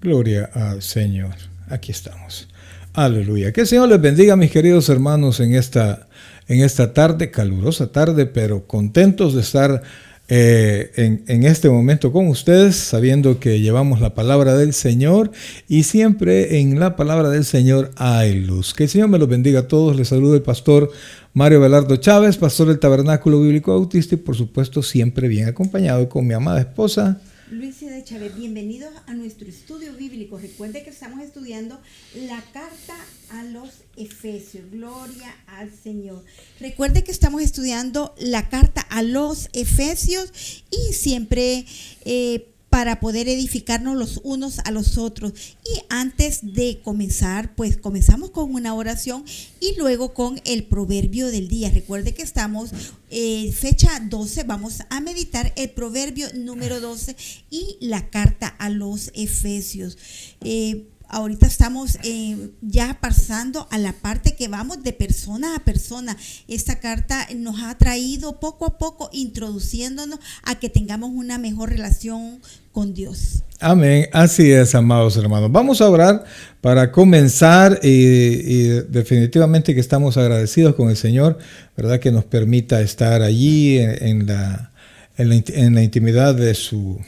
Gloria al Señor. Aquí estamos. Aleluya. Que el Señor les bendiga, mis queridos hermanos, en esta tarde, calurosa tarde, pero contentos de estar en este momento con ustedes, sabiendo que llevamos la palabra del Señor y siempre en la palabra del Señor hay luz. Que el Señor me los bendiga a todos. Les saluda el pastor Mario Belardo Chávez, pastor del Tabernáculo Bíblico Bautista y por supuesto siempre bien acompañado con mi amada esposa Luisa de Chávez. Bienvenidos a nuestro estudio bíblico. Recuerde que estamos estudiando la carta a los Efesios. Gloria al Señor. Recuerde que estamos estudiando la carta a los Efesios y siempre para poder edificarnos los unos a los otros. Y antes de comenzar, pues comenzamos con una oración y luego con el proverbio del día. Recuerde que estamos fecha 12, vamos a meditar el proverbio número 12 y la carta a los Efesios. Ahorita estamos ya pasando a la parte que vamos de persona a persona. Esta carta nos ha traído poco a poco introduciéndonos a que tengamos una mejor relación con Dios. Amén. Así es, amados hermanos. Vamos a orar para comenzar y definitivamente que estamos agradecidos con el Señor, ¿verdad? Que nos permita estar allí en la intimidad de su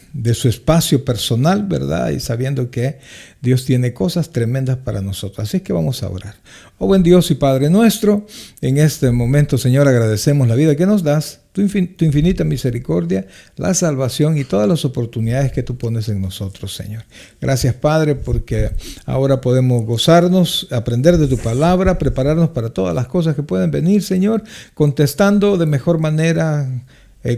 espacio personal, ¿verdad? Y sabiendo que Dios tiene cosas tremendas para nosotros. Así que vamos a orar. Oh buen Dios y Padre nuestro, en este momento, Señor, agradecemos la vida que nos das, tu infinita misericordia, la salvación y todas las oportunidades que tú pones en nosotros, Señor. Gracias, Padre, porque ahora podemos gozarnos, aprender de tu palabra, prepararnos para todas las cosas que pueden venir, Señor, contestando de mejor manera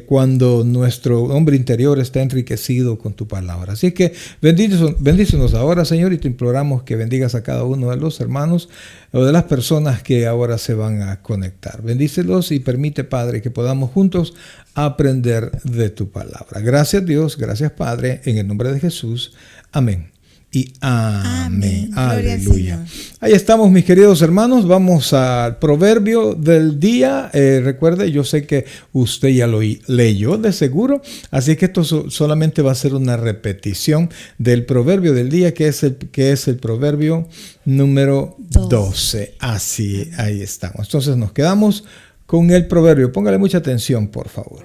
cuando nuestro hombre interior está enriquecido con tu palabra. Así que bendícenos ahora, Señor, y te imploramos que bendigas a cada uno de los hermanos o de las personas que ahora se van a conectar. Bendícelos y permite, Padre, que podamos juntos aprender de tu palabra. Gracias, Dios, gracias, Padre, en el nombre de Jesús. Amén. Y amén. Aleluya. Ahí estamos, mis queridos hermanos. Vamos al proverbio del día. Recuerde, yo sé que usted ya lo leyó de seguro, así que esto solamente va a ser una repetición del proverbio del día, que es el proverbio número 12. Así, ahí estamos. Entonces nos quedamos con el proverbio. Póngale mucha atención, por favor.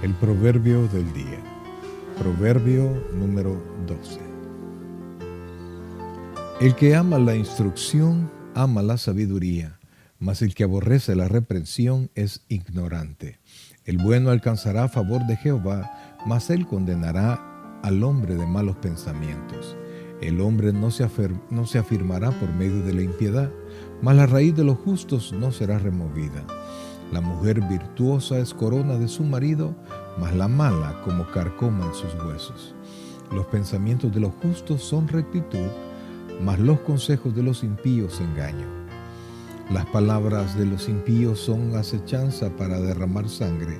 El proverbio del día. Proverbio número 12. El que ama la instrucción, ama la sabiduría, mas el que aborrece la reprensión es ignorante. El bueno alcanzará favor de Jehová, mas él condenará al hombre de malos pensamientos. El hombre no se afirmará por medio de la impiedad, mas la raíz de los justos no será removida. La mujer virtuosa es corona de su marido, mas la mala como carcoma en sus huesos. Los pensamientos de los justos son rectitud, mas los consejos de los impíos engaño. Las palabras de los impíos son acechanza para derramar sangre,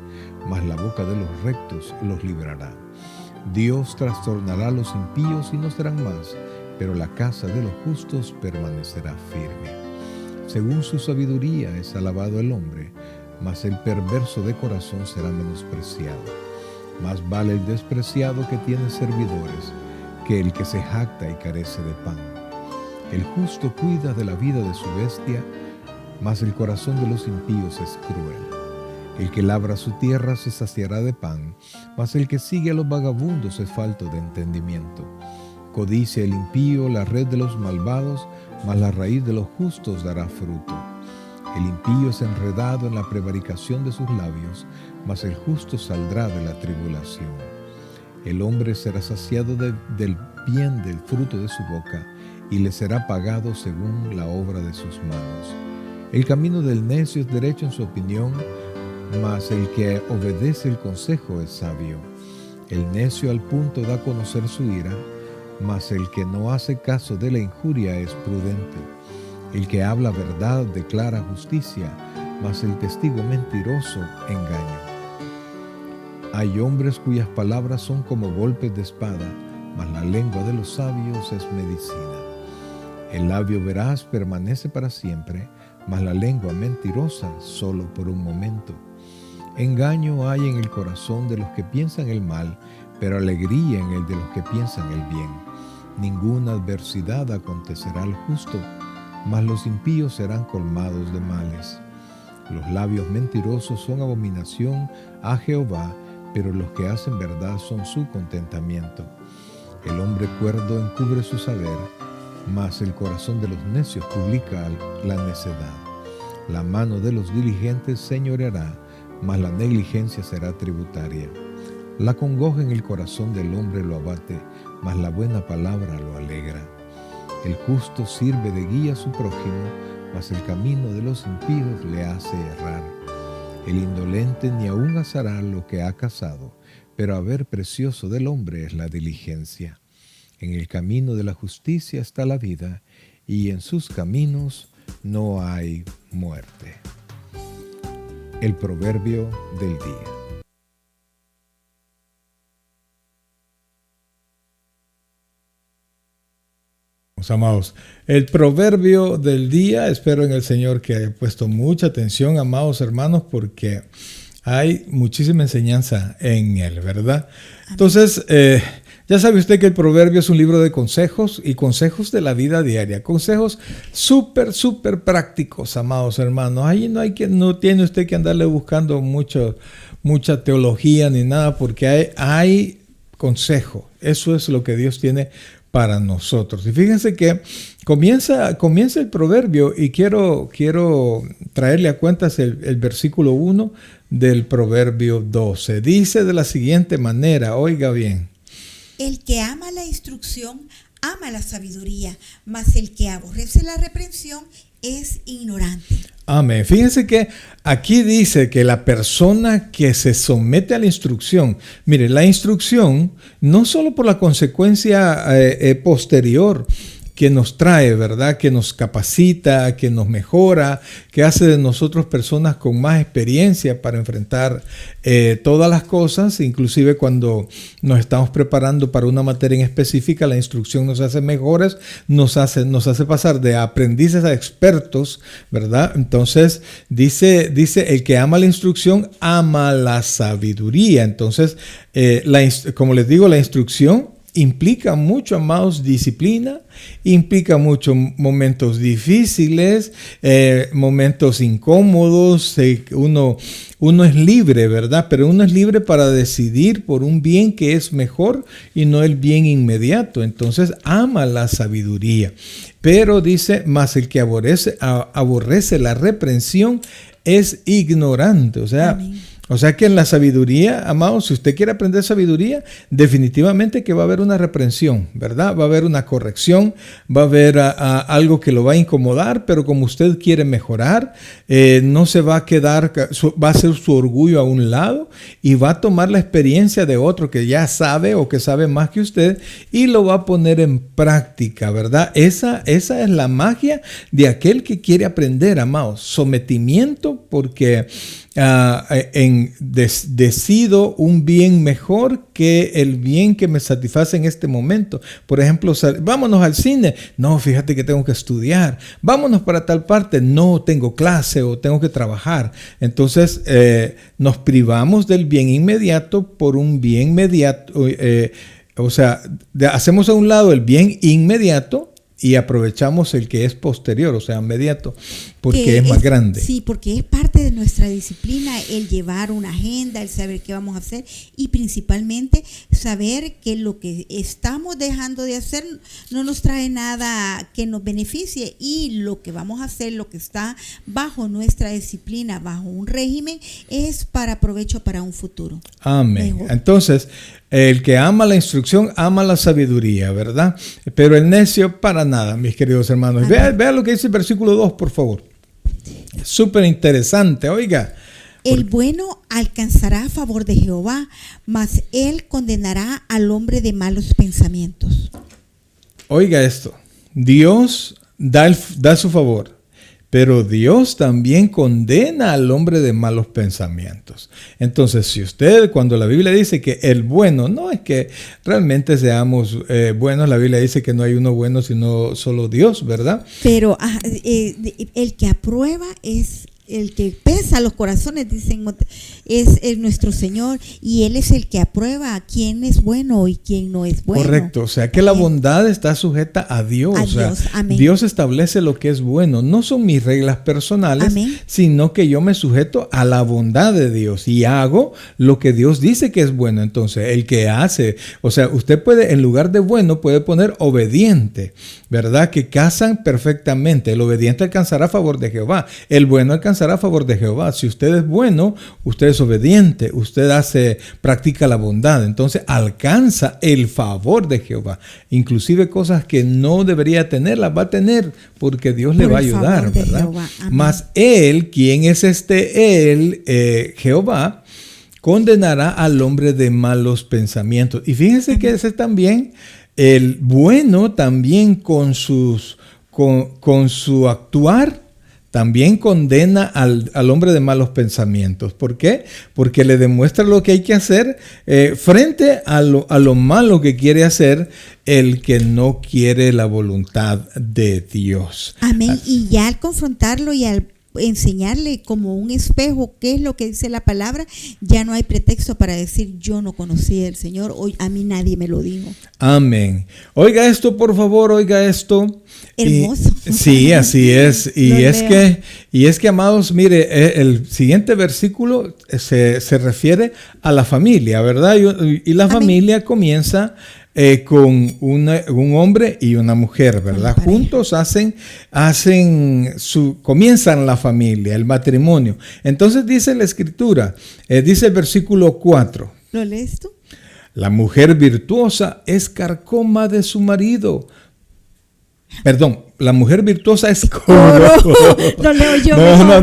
mas la boca de los rectos los librará. Dios trastornará a los impíos y no serán más, pero la casa de los justos permanecerá firme. Según su sabiduría es alabado el hombre, mas el perverso de corazón será menospreciado. Más vale el despreciado que tiene servidores, que el que se jacta y carece de pan. El justo cuida de la vida de su bestia, mas el corazón de los impíos es cruel. El que labra su tierra se saciará de pan, mas el que sigue a los vagabundos es falto de entendimiento. Codicia el impío la red de los malvados, mas la raíz de los justos dará fruto. El impío es enredado en la prevaricación de sus labios, mas el justo saldrá de la tribulación. El hombre será saciado del bien del fruto de su boca, y le será pagado según la obra de sus manos. El camino del necio es derecho en su opinión, mas el que obedece el consejo es sabio. El necio al punto da a conocer su ira, mas el que no hace caso de la injuria es prudente. El que habla verdad declara justicia, mas el testigo mentiroso engaño. Hay hombres cuyas palabras son como golpes de espada, mas la lengua de los sabios es medicina. El labio veraz permanece para siempre, mas la lengua mentirosa solo por un momento. Engaño hay en el corazón de los que piensan el mal, pero alegría en el de los que piensan el bien. Ninguna adversidad acontecerá al justo, mas los impíos serán colmados de males. Los labios mentirosos son abominación a Jehová, pero los que hacen verdad son su contentamiento. El hombre cuerdo encubre su saber, mas el corazón de los necios publica la necedad. La mano de los diligentes señoreará, mas la negligencia será tributaria. La congoja en el corazón del hombre lo abate, mas la buena palabra lo alegra. El justo sirve de guía a su prójimo, mas el camino de los impíos le hace errar. El indolente ni aun asará lo que ha cazado, pero haber precioso del hombre es la diligencia. En el camino de la justicia está la vida, y en sus caminos no hay muerte. El proverbio del día. Amados, el proverbio del día, espero en el Señor que haya puesto mucha atención, amados hermanos, porque hay muchísima enseñanza en él, ¿verdad? Entonces, ya sabe usted que el proverbio es un libro de consejos y consejos de la vida diaria, consejos súper prácticos, amados hermanos. Ahí no tiene usted que andarle buscando mucha teología ni nada, porque hay consejo. Eso es lo que Dios tiene para nosotros. Y fíjense que comienza el proverbio, y quiero traerle a cuentas el versículo 1 del proverbio 12. Dice de la siguiente manera, oiga bien. El que ama la instrucción ama la sabiduría, mas el que aborrece la reprensión es ignorante. Amén. Fíjense que aquí dice que la persona que se somete a la instrucción, mire, la instrucción no solo por la consecuencia posterior que nos trae, ¿verdad? Que nos capacita, que nos mejora, que hace de nosotros personas con más experiencia para enfrentar todas las cosas, inclusive cuando nos estamos preparando para una materia en específica, la instrucción nos hace mejores, nos hace pasar de aprendices a expertos, ¿verdad? Entonces dice el que ama la instrucción ama la sabiduría. Entonces, como les digo, la instrucción implica mucho, amados, disciplina, implica muchos momentos difíciles, momentos incómodos. Uno es libre, ¿verdad? Pero uno es libre para decidir por un bien que es mejor y no el bien inmediato. Entonces ama la sabiduría. Pero dice, mas el que aborrece la reprensión es ignorante. O sea que en la sabiduría, amados, si usted quiere aprender sabiduría, definitivamente que va a haber una reprensión, ¿verdad? Va a haber una corrección, va a haber algo que lo va a incomodar, pero como usted quiere mejorar, no se va a quedar, va a hacer su orgullo a un lado y va a tomar la experiencia de otro que ya sabe o que sabe más que usted y lo va a poner en práctica, ¿verdad? Esa es la magia de aquel que quiere aprender, amados. Sometimiento, porque decido un bien mejor que el bien que me satisface en este momento. Por ejemplo, vámonos al cine. No, fíjate que tengo que estudiar. Vámonos para tal parte. No, tengo clase o tengo que trabajar. Entonces, nos privamos del bien inmediato por un bien mediato. Hacemos a un lado el bien inmediato y aprovechamos el que es posterior, o sea, inmediato, porque es más grande. Sí, porque es parte de nuestra disciplina el llevar una agenda, el saber qué vamos a hacer y principalmente saber que lo que estamos dejando de hacer no nos trae nada que nos beneficie y lo que vamos a hacer, lo que está bajo nuestra disciplina, bajo un régimen, es para provecho para un futuro. Amén. Mejor. Entonces, el que ama la instrucción ama la sabiduría, ¿verdad? Pero el necio para nada, mis queridos hermanos. Vea lo que dice el versículo 2, por favor. Súper interesante, oiga. El bueno alcanzará a favor de Jehová, mas él condenará al hombre de malos pensamientos. Oiga esto, Dios da su favor, pero Dios también condena al hombre de malos pensamientos. Entonces, si usted, cuando la Biblia dice que el bueno, no es que realmente seamos buenos, la Biblia dice que no hay uno bueno sino solo Dios, ¿verdad? Pero el que aprueba es el que pesa los corazones, dicen, es nuestro Señor, y Él es el que aprueba quién es bueno y quién no es bueno. Correcto, o sea que la bondad está sujeta a Dios. A Dios. Amén. Dios establece lo que es bueno. No son mis reglas personales, Amén, sino que yo me sujeto a la bondad de Dios y hago lo que Dios dice que es bueno. Entonces, el que hace, o sea, usted puede, en lugar de bueno, puede poner obediente, ¿verdad? Que casan perfectamente. El obediente alcanzará favor de Jehová. El bueno alcanzará a favor de Jehová. Si usted es bueno, usted es obediente, usted practica la bondad, entonces alcanza el favor de Jehová. Inclusive cosas que no debería tener, las va a tener porque Dios le va a ayudar, ¿verdad? Mas Él, ¿quién es Él? Jehová condenará al hombre de malos pensamientos. Y fíjense que ese también, el bueno también con su actuar, también condena al hombre de malos pensamientos. ¿Por qué? Porque le demuestra lo que hay que hacer frente a lo malo que quiere hacer el que no quiere la voluntad de Dios. Amén. Y ya al confrontarlo y al enseñarle como un espejo qué es lo que dice la palabra, ya no hay pretexto para decir yo no conocí al Señor, hoy a mí nadie me lo dijo. Amén. Oiga esto, por favor, oiga esto. Hermoso. Sí, así es. Y es que, amados, mire, el siguiente versículo se refiere a la familia, ¿verdad? Y la Amén. familia comienza con un hombre y una mujer, ¿verdad? Juntos comienzan la familia, el matrimonio. Entonces dice la Escritura, dice el versículo 4. ¿Lo lees tú? La mujer virtuosa es carcoma de su marido. Perdón, la mujer virtuosa es corona. Lo leo yo. No.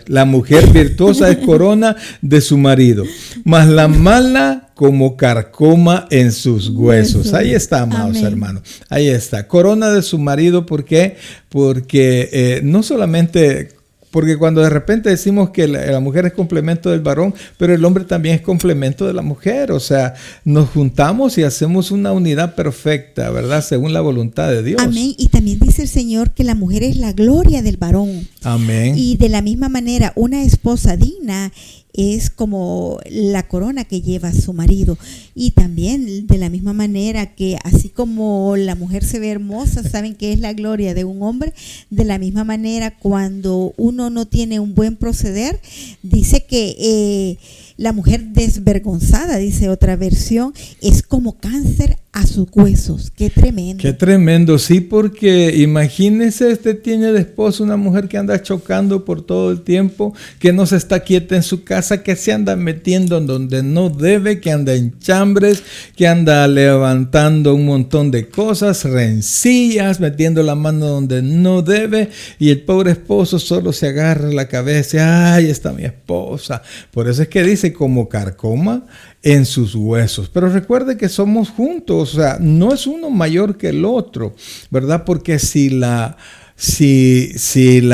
La mujer virtuosa es corona de su marido, mas la mala como carcoma en sus huesos. Ahí está, amados hermanos. Ahí está. Corona de su marido, ¿por qué? Porque no solamente... Porque cuando de repente decimos que la mujer es complemento del varón, pero el hombre también es complemento de la mujer. O sea, nos juntamos y hacemos una unidad perfecta, ¿verdad? Según la voluntad de Dios. Amén. Y también dice el Señor que la mujer es la gloria del varón. Amén. Y de la misma manera, una esposa digna es como la corona que lleva su marido. Y también de la misma manera que así como la mujer se ve hermosa, saben que es la gloria de un hombre, de la misma manera cuando uno no tiene un buen proceder, dice que la mujer desvergonzada, dice otra versión, es como cáncer a sus huesos. Qué tremendo. Qué tremendo, sí, porque imagínese, usted tiene de esposa una mujer que anda chocando por todo el tiempo, que no se está quieta en su casa, que se anda metiendo en donde no debe, que anda en chambres, que anda levantando un montón de cosas, rencillas, metiendo la mano donde no debe, y el pobre esposo solo se agarra la cabeza, ay, está mi esposa. Por eso es que dice como carcoma en sus huesos. Pero recuerde que somos juntos, o sea, no es uno mayor que el otro, ¿verdad? Porque si la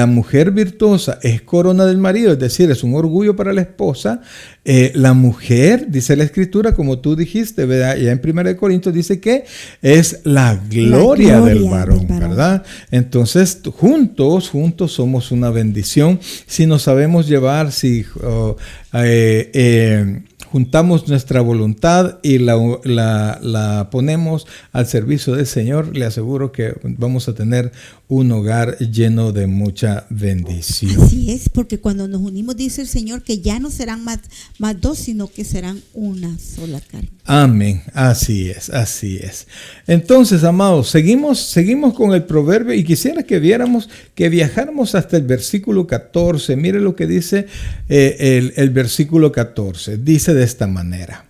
mujer virtuosa es corona del marido, es decir, es un orgullo para la esposa, la mujer, dice la Escritura, como tú dijiste, ¿verdad? Ya en 1 Corintios dice que es la gloria del varón, ¿verdad? Entonces, juntos somos una bendición. Si nos sabemos llevar, juntamos nuestra voluntad y la ponemos al servicio del Señor, le aseguro que vamos a tener un hogar lleno de mucha bendición. Así es, porque cuando nos unimos, dice el Señor, que ya no serán más dos, sino que serán una sola carne. Amén, así es, así es. Entonces, amados, seguimos con el proverbio y quisiera que viajáramos hasta el versículo 14. Mire lo que dice el versículo 14. Dice de esta manera: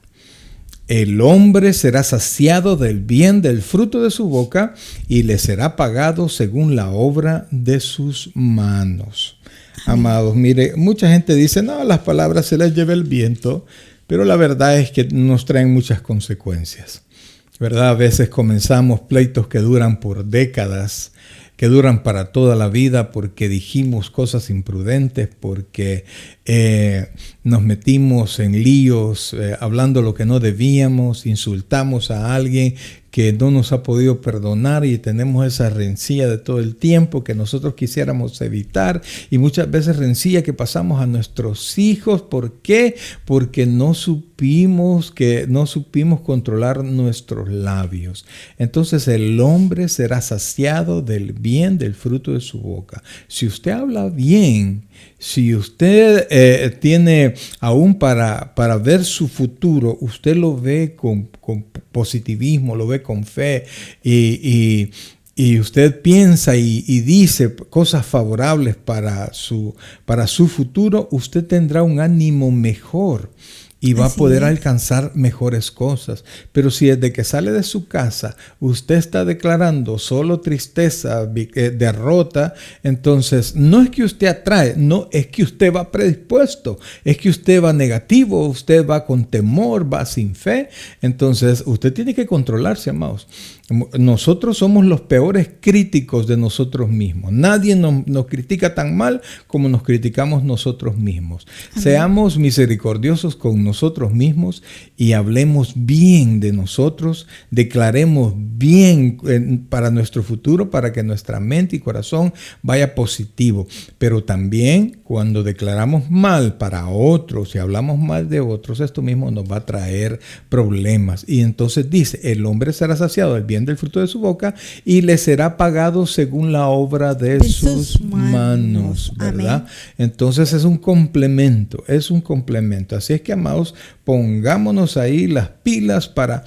el hombre será saciado del bien del fruto de su boca y le será pagado según la obra de sus manos. Amados, mire, mucha gente dice, no, las palabras se las lleva el viento, pero la verdad es que nos traen muchas consecuencias, ¿verdad? A veces comenzamos pleitos que duran por décadas, que duran para toda la vida porque dijimos cosas imprudentes, porque nos metimos en líos hablando lo que no debíamos, insultamos a alguien que no nos ha podido perdonar y tenemos esa rencilla de todo el tiempo que nosotros quisiéramos evitar, y muchas veces rencilla que pasamos a nuestros hijos. ¿Por qué? Porque no supimos controlar nuestros labios. Entonces el hombre será saciado del bien del fruto de su boca. Si usted habla bien, si usted tiene aún para ver su futuro, usted lo ve con positivismo, lo ve con fe, y usted piensa y dice cosas favorables para su futuro, usted tendrá un ánimo mejor y va a poder alcanzar mejores cosas. Pero si desde que sale de su casa usted está declarando solo tristeza, derrota, entonces no es que usted atrae, no es que usted va predispuesto, es que usted va negativo, usted va con temor, va sin fe. Entonces usted tiene que controlarse, amados. Nosotros somos los peores críticos de nosotros mismos. Nadie nos critica tan mal como nos criticamos nosotros mismos. Amén. Seamos misericordiosos con nosotros mismos y hablemos bien de nosotros, declaremos bien para nuestro futuro, para que nuestra mente y corazón vaya positivo. Pero también cuando declaramos mal para otros y hablamos mal de otros, esto mismo nos va a traer problemas. Y entonces dice, el hombre será saciado del bien del fruto de su boca y le será pagado según la obra de sus manos, ¿verdad? Amén. Entonces es un complemento. Así es que, amados, pongámonos ahí las pilas para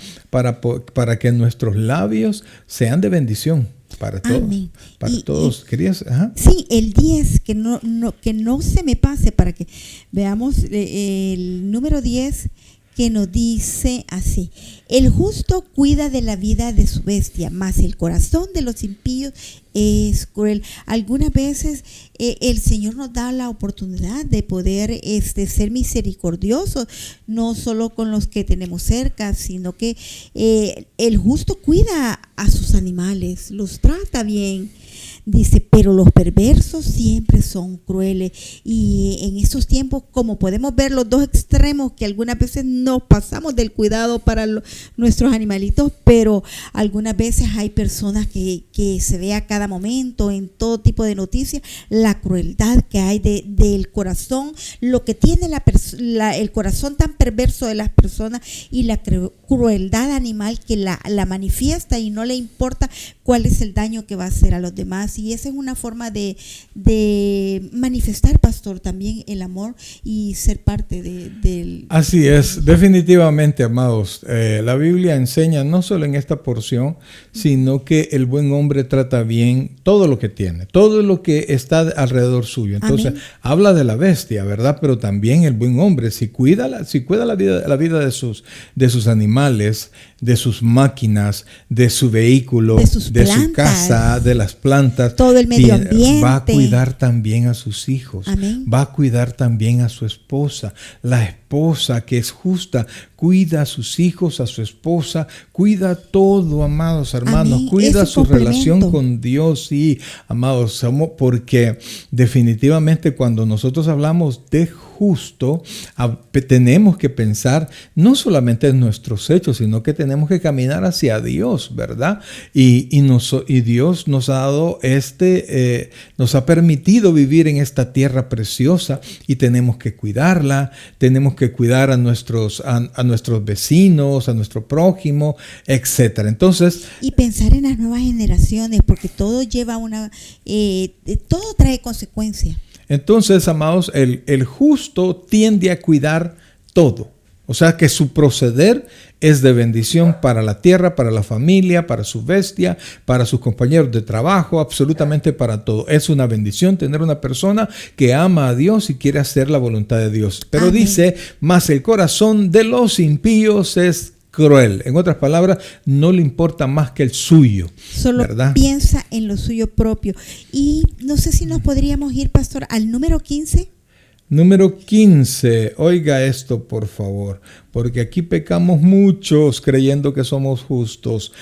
que nuestros labios sean de bendición para todos. Amén. Para todos. ¿Querías? Ajá. Sí, el 10, que no se me pase, para que veamos el número 10, que nos dice así: el justo cuida de la vida de su bestia, mas el corazón de los impíos es cruel. Algunas veces el Señor nos da la oportunidad de poder ser misericordiosos, no solo con los que tenemos cerca, sino que el justo cuida a sus animales, los trata bien. Dice, pero los perversos siempre son crueles. Y en estos tiempos, como podemos ver los dos extremos, que algunas veces nos pasamos del cuidado para nuestros animalitos, pero algunas veces hay personas que se ve a cada momento, en todo tipo de noticias, la crueldad que hay del corazón, lo que tiene el corazón tan perverso de las personas, y la crueldad animal que la manifiesta y no le importa cuál es el daño que va a hacer a los demás. Y esa es una forma de manifestar, pastor, también el amor y ser parte del... Así es, definitivamente, amados. La Biblia enseña, no solo en esta porción, sino que el buen hombre trata bien todo lo que tiene, todo lo que está alrededor suyo. Entonces, amén, habla de la bestia, ¿verdad? Pero también el buen hombre, si cuida la vida de sus animales, de sus máquinas, de su vehículo, de su casa, de las plantas, todo el medio ambiente, va a cuidar también a sus hijos. Amén. Va a cuidar también a su esposa. La esposa que es justa cuida a sus hijos, a su esposa, cuida todo, amados hermanos. Amén. Cuida su relación con Dios. Sí, amados, porque definitivamente cuando nosotros hablamos de justo, tenemos que pensar no solamente en nuestros hechos, sino que tenemos que caminar hacia Dios, ¿verdad? Y Dios nos ha dado nos ha permitido vivir en esta tierra preciosa y tenemos que cuidarla, tenemos que cuidar a nuestros vecinos, a nuestro prójimo, etcétera. Entonces, y pensar en las nuevas generaciones, porque todo lleva todo trae consecuencias. Entonces, amados, el justo tiende a cuidar todo. O sea que su proceder es de bendición para la tierra, para la familia, para su bestia, para sus compañeros de trabajo, absolutamente para todo. Es una bendición tener una persona que ama a Dios y quiere hacer la voluntad de Dios. Pero amén, dice, mas el corazón de los impíos es cruel. En otras palabras, no le importa más que el suyo. Solo, ¿verdad?, piensa en lo suyo propio. Y no sé si nos podríamos ir, pastor, al número 15. Número 15, oiga esto por favor, porque aquí pecamos muchos creyendo que somos justos.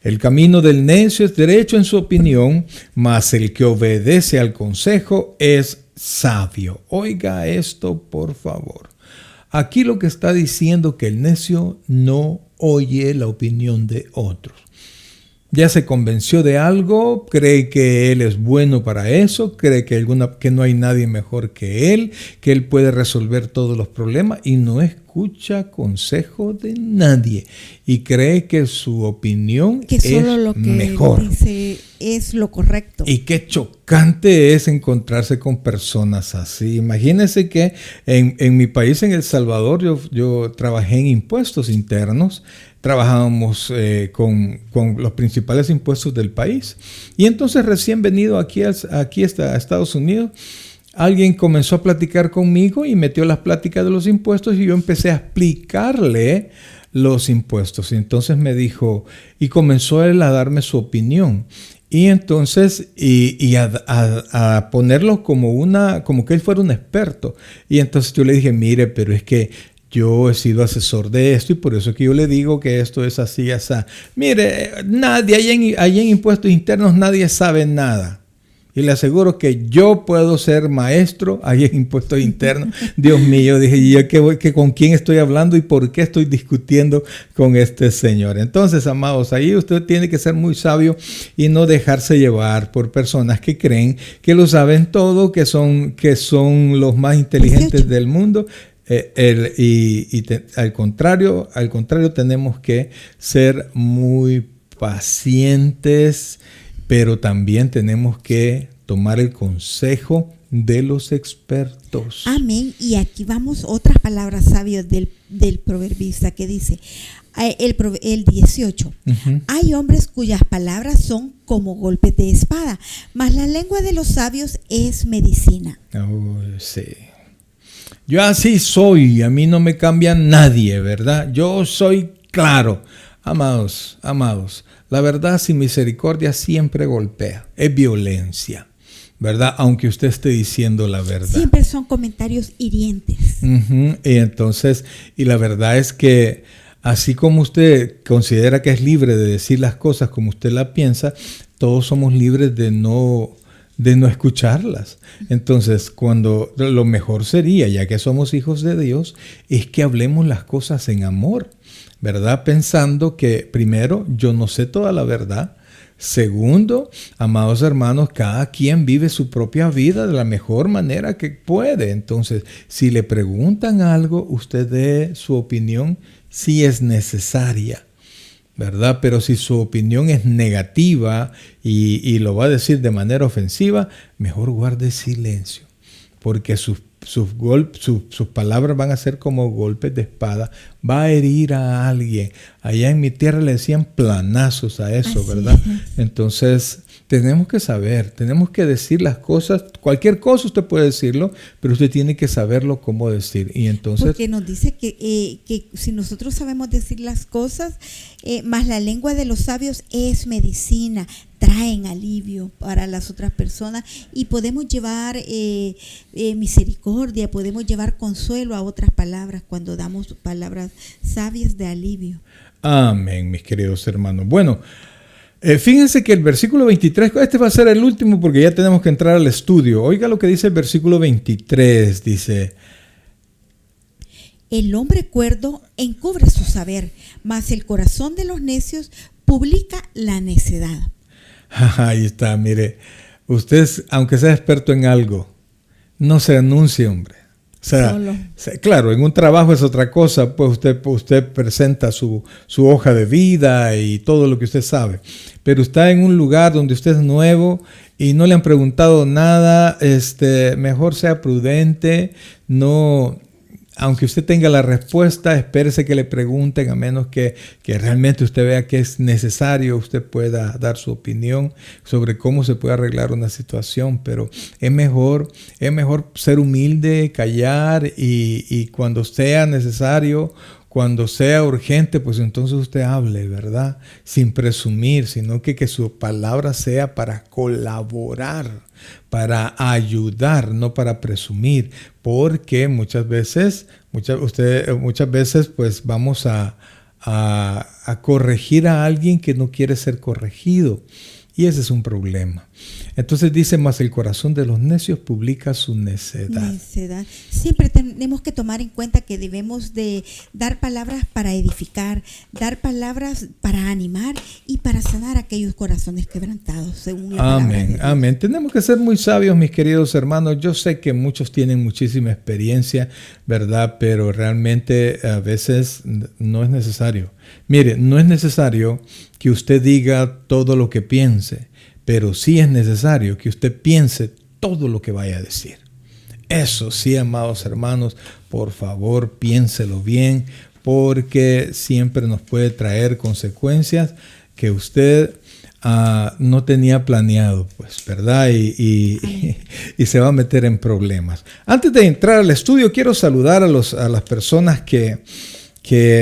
El camino del necio es derecho en su opinión, mas el que obedece al consejo es sabio. Oiga esto, por favor. Aquí lo que está diciendo que el necio no oye la opinión de otros. Ya se convenció de algo, cree que él es bueno para eso, cree que no hay nadie mejor que él puede resolver todos los problemas y no escucha consejo de nadie y cree que su opinión que solo es lo que mejor. Dice es lo correcto. Y qué chocante es encontrarse con personas así. Imagínense que en mi país, en El Salvador, yo trabajé en impuestos internos. Trabajábamos con los principales impuestos del país. Y entonces recién venido aquí a Estados Unidos, alguien comenzó a platicar conmigo y metió las pláticas de los impuestos y yo empecé a explicarle los impuestos. Y entonces me dijo, y comenzó él a darme su opinión. Y entonces, a ponerlo como que él fuera un experto. Y entonces yo le dije, mire, pero es que yo he sido asesor de esto y por eso es que yo le digo que esto es así, así. Mire, nadie, allá en impuestos internos nadie sabe nada. Y le aseguro que yo puedo ser maestro ahí en impuestos internos. Dios mío, dije, ¿y yo con quién estoy hablando y por qué estoy discutiendo con este señor? Entonces, amados, ahí usted tiene que ser muy sabio y no dejarse llevar por personas que creen que lo saben todo, que son los más inteligentes del mundo. Al contrario, tenemos que ser muy pacientes, pero también tenemos que tomar el consejo de los expertos. Amén. Y aquí vamos otras palabras sabias del proverbista que dice, el 18. Uh-huh. Hay hombres cuyas palabras son como golpes de espada, mas la lengua de los sabios es medicina. Oh, sí. Yo así soy, a mí no me cambia nadie, ¿verdad? Yo soy claro. Amados, la verdad sin misericordia siempre golpea, es violencia, ¿verdad? Aunque usted esté diciendo la verdad. Siempre son comentarios hirientes. Uh-huh. Y la verdad es que así como usted considera que es libre de decir las cosas como usted las piensa, todos somos libres de no escucharlas. Entonces, cuando lo mejor sería, ya que somos hijos de Dios, es que hablemos las cosas en amor, ¿verdad? Pensando que, primero, yo no sé toda la verdad. Segundo, amados hermanos, cada quien vive su propia vida de la mejor manera que puede. Entonces, si le preguntan algo, usted dé su opinión si es necesaria, ¿verdad? Pero si su opinión es negativa y lo va a decir de manera ofensiva, mejor guarde silencio, porque sus palabras van a ser como golpes de espada, va a herir a alguien. Allá en mi tierra le decían planazos a eso, así, ¿verdad? Entonces, tenemos que saber, tenemos que decir las cosas, cualquier cosa usted puede decirlo, pero usted tiene que saberlo cómo decir. Y entonces, porque nos dice que si nosotros sabemos decir las cosas, más la lengua de los sabios es medicina, traen alivio para las otras personas y podemos llevar misericordia, podemos llevar consuelo a otras palabras cuando damos palabras sabias de alivio. Amén, mis queridos hermanos. Bueno, fíjense que el versículo 23, este va a ser el último porque ya tenemos que entrar al estudio. Oiga lo que dice el versículo 23, dice: el hombre cuerdo encubre su saber, mas el corazón de los necios publica la necedad. Ahí está, mire, usted, aunque sea experto en algo, no se anuncie, hombre. O sea, claro, en un trabajo es otra cosa, pues usted presenta su hoja de vida y todo lo que usted sabe. Pero está en un lugar donde usted es nuevo y no le han preguntado nada, mejor sea prudente, no. Aunque usted tenga la respuesta, espérese que le pregunten, a menos que realmente usted vea que es necesario, usted pueda dar su opinión sobre cómo se puede arreglar una situación. Pero es mejor ser humilde, callar y cuando sea necesario, cuando sea urgente, pues entonces usted hable, ¿verdad? Sin presumir, sino que su palabra sea para colaborar, para ayudar, no para presumir, porque muchas veces pues vamos a a corregir a alguien que no quiere ser corregido. Y ese es un problema. Entonces dice, mas el corazón de los necios publica su necedad. Siempre tenemos que tomar en cuenta que debemos de dar palabras para edificar, dar palabras para animar y para sanar aquellos corazones quebrantados, según la palabra de Dios. Amén. Tenemos que ser muy sabios, mis queridos hermanos. Yo sé que muchos tienen muchísima experiencia, ¿verdad? Pero realmente a veces no es necesario. Mire, no es necesario que usted diga todo lo que piense, pero sí es necesario que usted piense todo lo que vaya a decir. Eso sí, amados hermanos, por favor, piénselo bien, porque siempre nos puede traer consecuencias que usted no tenía planeado, pues, ¿verdad? Y se va a meter en problemas. Antes de entrar al estudio, quiero saludar a las personas que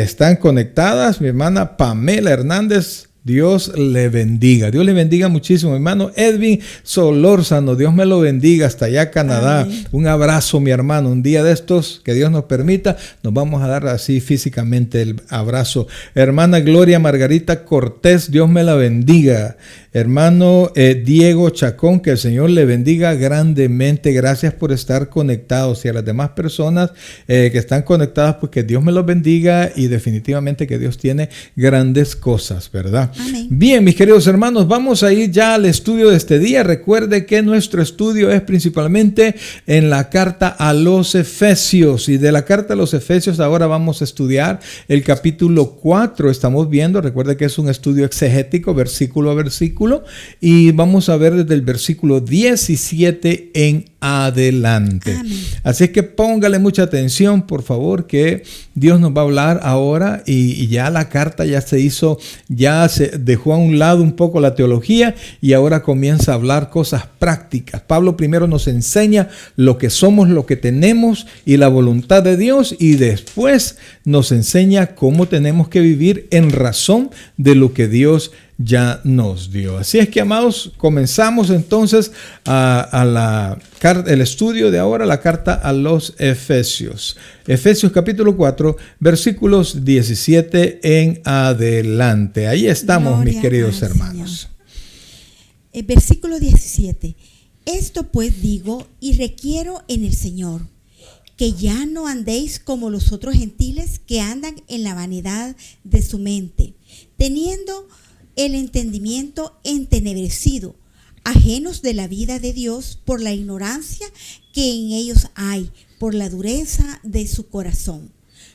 están conectadas. Mi hermana Pamela Hernández, Dios le bendiga. Dios le bendiga muchísimo. Mi hermano Edwin Solórzano, Dios me lo bendiga hasta allá Canadá. Amén. Un abrazo, mi hermano. Un día de estos, que Dios nos permita, nos vamos a dar así físicamente el abrazo. Hermana Gloria Margarita Cortés, Dios me la bendiga. Hermano Diego Chacón, que el Señor le bendiga grandemente. Gracias por estar conectados. Y a las demás personas que están conectadas, pues que Dios me los bendiga y definitivamente que Dios tiene grandes cosas, ¿verdad? Amén. Bien, mis queridos hermanos, vamos a ir ya al estudio de este día. Recuerde que nuestro estudio es principalmente en la carta a los Efesios. Y de la carta a los Efesios ahora vamos a estudiar el capítulo 4. Estamos viendo, recuerde que es un estudio exegético, versículo a versículo. Y vamos a ver desde el versículo 17 en adelante. Amén. Así que póngale mucha atención, por favor, que Dios nos va a hablar ahora y ya la carta ya se hizo, ya se dejó a un lado un poco la teología y ahora comienza a hablar cosas prácticas. Pablo primero nos enseña lo que somos, lo que tenemos y la voluntad de Dios, y después nos enseña cómo tenemos que vivir en razón de lo que Dios ya nos dio. Así es que, amados, comenzamos entonces el estudio de ahora, la carta a los Efesios. Efesios capítulo 4, versículos 17 en adelante. Ahí estamos, gloria, mis queridos hermanos. Versículo 17. Esto pues digo y requiero en el Señor, que ya no andéis como los otros gentiles que andan en la vanidad de su mente, teniendo el entendimiento entenebrecido, ajenos de la vida de Dios por la ignorancia que en ellos hay, por la dureza de su corazón,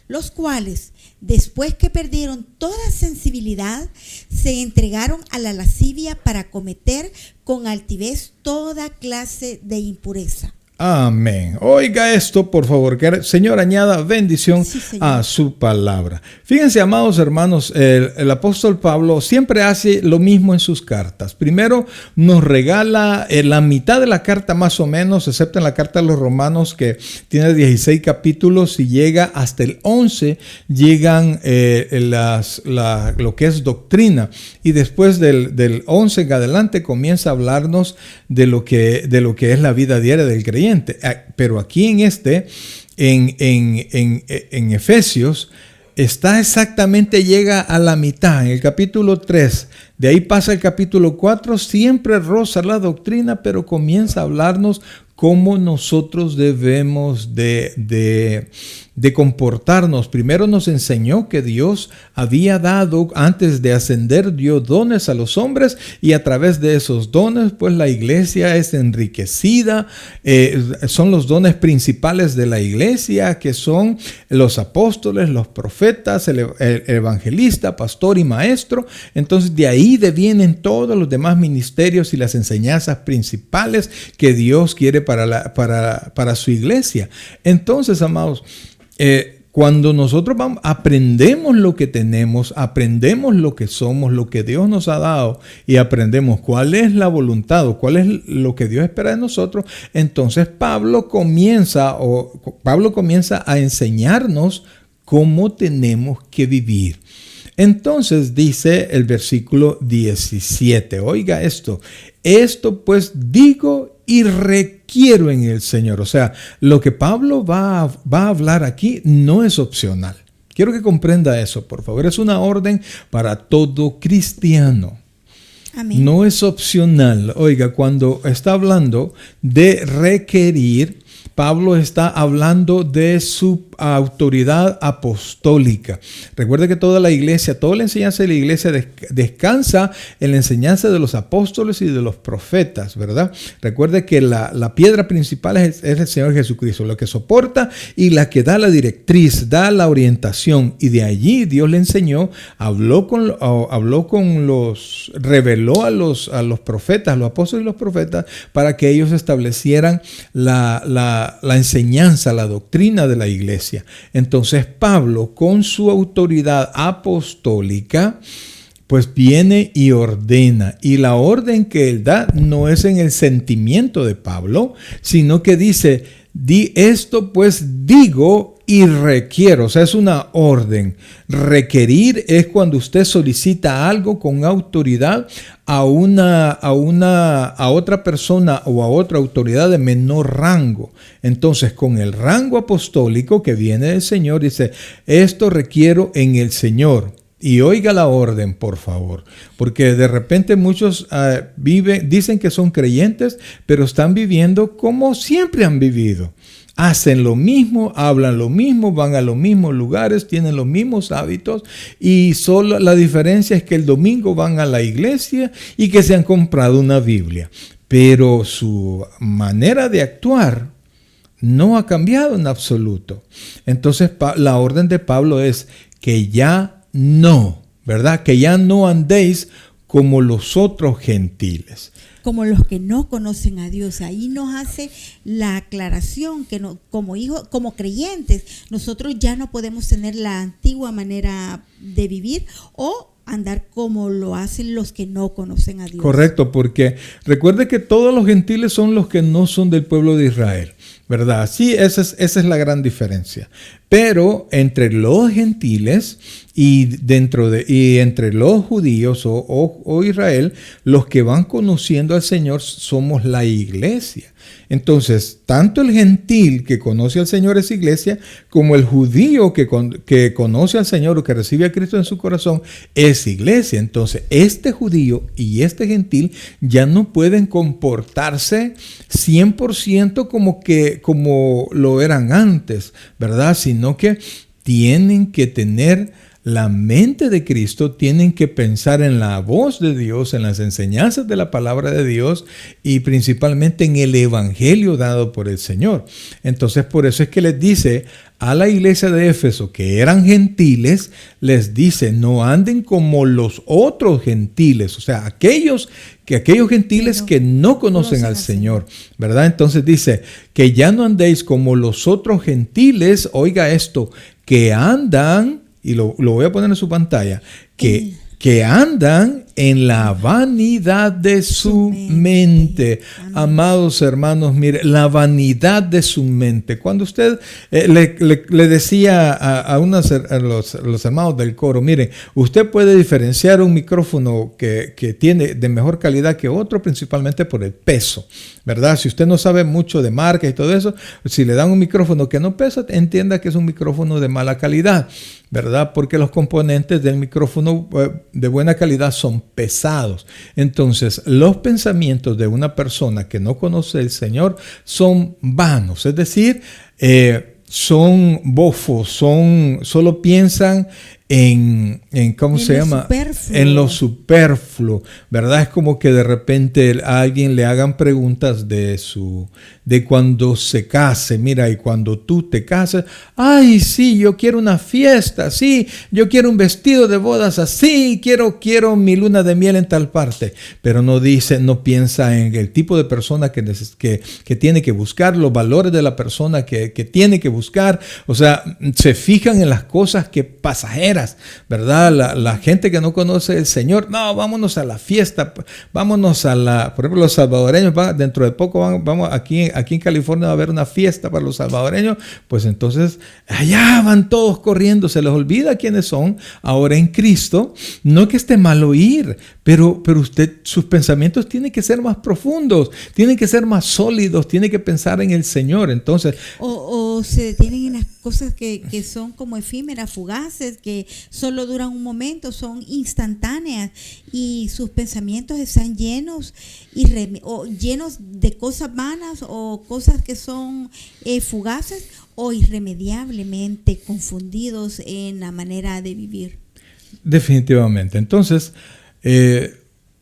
los cuales, después que perdieron toda sensibilidad, se entregaron a la lascivia para cometer con altivez toda clase de impureza. Amén. Oiga esto, por favor, que el Señor añada bendición a su palabra. Fíjense, amados hermanos, el apóstol Pablo siempre hace lo mismo en sus cartas. Primero nos regala la mitad de la carta más o menos, excepto en la carta a los Romanos, que tiene 16 capítulos y llega hasta el 11, llegan lo que es doctrina. Y después del 11 en adelante comienza a hablarnos de lo que es la vida diaria del creyente. Pero aquí en Efesios está exactamente, llega a la mitad, en el capítulo 3. De ahí pasa el capítulo 4, siempre roza la doctrina, pero comienza a hablarnos cómo nosotros debemos de comportarnos. Primero nos enseñó que Dios había dado, antes de ascender, dio dones a los hombres, y a través de esos dones, pues la iglesia es enriquecida. Son los dones principales de la iglesia, que son los apóstoles, los profetas, el evangelista, pastor y maestro. Entonces de ahí devienen todos los demás ministerios y las enseñanzas principales que Dios quiere para su iglesia. Entonces, amados, cuando nosotros aprendemos lo que tenemos, aprendemos lo que somos, lo que Dios nos ha dado, y aprendemos cuál es la voluntad o cuál es lo que Dios espera de nosotros, entonces Pablo comienza a enseñarnos cómo tenemos que vivir. Entonces dice el versículo 17, oiga esto pues digo y requiero en el Señor. O sea, lo que Pablo va a hablar aquí no es opcional. Quiero que comprenda eso, por favor. Es una orden para todo cristiano. Amén. No es opcional. Oiga, cuando está hablando de requerir, Pablo está hablando de su autoridad apostólica. Recuerde que toda la iglesia, toda la enseñanza de la iglesia descansa en la enseñanza de los apóstoles y de los profetas, ¿verdad? Recuerde que la piedra principal es el Señor Jesucristo, la que soporta y la que da la directriz, da la orientación. Y de allí Dios le enseñó, reveló a los profetas, a los apóstoles y los profetas, para que ellos establecieran la enseñanza, la doctrina de la iglesia. Entonces Pablo, con su autoridad apostólica, pues viene y ordena. Y la orden que él da no es en el sentimiento de Pablo, sino que dice, di esto pues digo y requiero. O sea, es una orden. Requerir es cuando usted solicita algo con autoridad a otra persona o a otra autoridad de menor rango. Entonces, con el rango apostólico que viene del Señor, dice, esto requiero en el Señor. Y oiga la orden, por favor, porque de repente muchos dicen que son creyentes, pero están viviendo como siempre han vivido. Hacen lo mismo, hablan lo mismo, van a los mismos lugares, tienen los mismos hábitos, y solo la diferencia es que el domingo van a la iglesia y que se han comprado una Biblia. Pero su manera de actuar no ha cambiado en absoluto. Entonces la orden de Pablo es que ya no, ¿verdad? Que ya no andéis como los otros gentiles. Como los que no conocen a Dios. Ahí nos hace la aclaración que no, como hijos, como creyentes, nosotros ya no podemos tener la antigua manera de vivir o andar como lo hacen los que no conocen a Dios. Correcto, porque recuerde que todos los gentiles son los que no son del pueblo de Israel, ¿verdad? Sí, esa es la gran diferencia. Pero entre los gentiles y entre los judíos o Israel, los que van conociendo al Señor somos la iglesia. Entonces, tanto el gentil que conoce al Señor es iglesia, como el judío que conoce al Señor o que recibe a Cristo en su corazón es iglesia. Entonces, este judío y este gentil ya no pueden comportarse 100% como lo eran antes, ¿verdad? Sino que tienen que tener la mente de Cristo, tienen que pensar en la voz de Dios, en las enseñanzas de la palabra de Dios y principalmente en el evangelio dado por el Señor. Entonces, por eso es que les dice a la iglesia de Éfeso, que eran gentiles, les dice, no anden como los otros gentiles, o sea, aquellos gentiles que no conocen al Señor, ¿verdad? Entonces dice, que ya no andéis como los otros gentiles, oiga esto, que andan, y lo voy a poner en su pantalla, que andan en la vanidad de su mente. Amados hermanos, mire, la vanidad de su mente. Cuando usted le decía a los hermanos del coro, mire, usted puede diferenciar un micrófono que tiene de mejor calidad que otro, principalmente por el peso, ¿verdad? Si usted no sabe mucho de marca y todo eso, si le dan un micrófono que no pesa, entienda que es un micrófono de mala calidad, ¿verdad? Porque los componentes del micrófono de buena calidad son pesados. Entonces, los pensamientos de una persona que no conoce al Señor son vanos, es decir, son bofos, solo piensan en lo superfluo, ¿verdad? Es como que de repente a alguien le hagan preguntas de cuando se case, mira, y cuando tú te casas, ay, sí, yo quiero una fiesta, sí, yo quiero un vestido de bodas así, quiero mi luna de miel en tal parte, pero no piensa en el tipo de persona que tiene que buscar, los valores de la persona que tiene que buscar, o sea, se fijan en las cosas que pasajeras, ¿verdad? La gente que no conoce al Señor, no, vámonos a la fiesta, vámonos por ejemplo, los salvadoreños, dentro de poco vamos aquí en California va a haber una fiesta para los salvadoreños, pues entonces allá van todos corriendo, se les olvida quiénes son ahora en Cristo. No que esté mal oír, pero sus pensamientos tienen que ser más profundos, tienen que ser más sólidos, tienen que pensar en el Señor. Entonces, o se detienen en las cosas que son como efímeras, fugaces, que solo duran un momento, son instantáneas, y sus pensamientos están llenos llenos de cosas vanas o cosas que son fugaces o irremediablemente confundidos en la manera de vivir. Definitivamente. Entonces,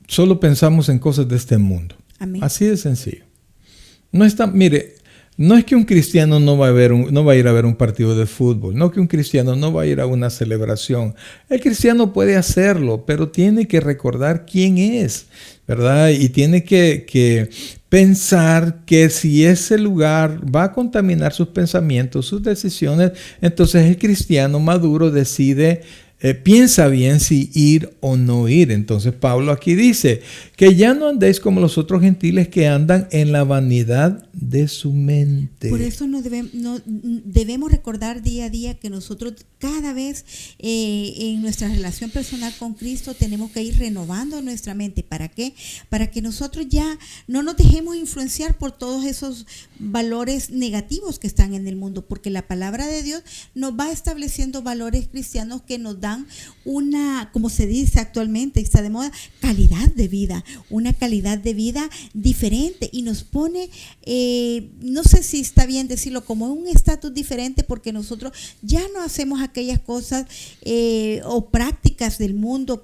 solo pensamos en cosas de este mundo. Amén. Así de sencillo. Mire, no es que un cristiano no va a ir a ver un partido de fútbol, no que un cristiano no va a ir a una celebración. El cristiano puede hacerlo, pero tiene que recordar quién es, ¿verdad? Y tiene que pensar que si ese lugar va a contaminar sus pensamientos, sus decisiones, entonces el cristiano maduro decide, piensa bien si ir o no ir. Entonces Pablo aquí dice que ya no andéis como los otros gentiles que andan en la vanidad de su mente. Por eso no debemos recordar día a día que nosotros cada vez en nuestra relación personal con Cristo tenemos que ir renovando nuestra mente. ¿Para qué? Para que nosotros ya no nos dejemos influenciar por todos esos valores negativos que están en el mundo, porque la palabra de Dios nos va estableciendo valores cristianos que nos dan una, como se dice actualmente, está de moda, calidad de vida, una calidad de vida diferente, y nos pone, no sé si está bien decirlo, como un estatus diferente, porque nosotros ya no hacemos aquellas cosas o prácticas del mundo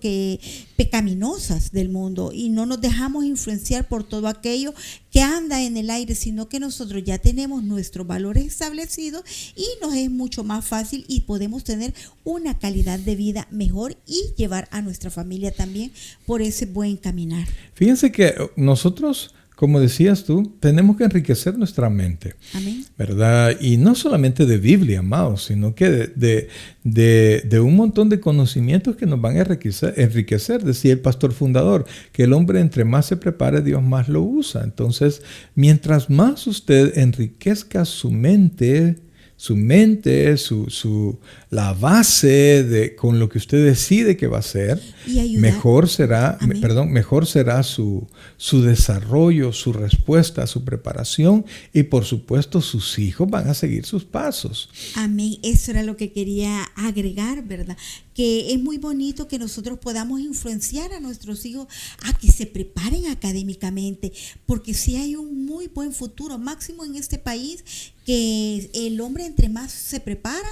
pecaminosas del mundo, y no nos dejamos influenciar por todo aquello que anda en el aire, sino que nosotros ya tenemos nuestros valores establecidos y nos es mucho más fácil y podemos tener una calidad de vida mejor y llevar a nuestra familia también por ese buen caminar. Fíjense que nosotros, como decías tú, tenemos que enriquecer nuestra mente. Amén. ¿Verdad? Y no solamente de Biblia, amados, sino que de un montón de conocimientos que nos van a enriquecer. Decía el pastor fundador, que el hombre entre más se prepare, Dios más lo usa. Entonces, mientras más usted enriquezca su mente, la base con lo que usted decide que va a hacer, mejor será su desarrollo, su respuesta, su preparación, y por supuesto sus hijos van a seguir sus pasos. Amén. Eso era lo que quería agregar, ¿verdad? Que es muy bonito que nosotros podamos influenciar a nuestros hijos a que se preparen académicamente, porque sí hay un muy buen futuro, máximo en este país, que el hombre entre más se prepara,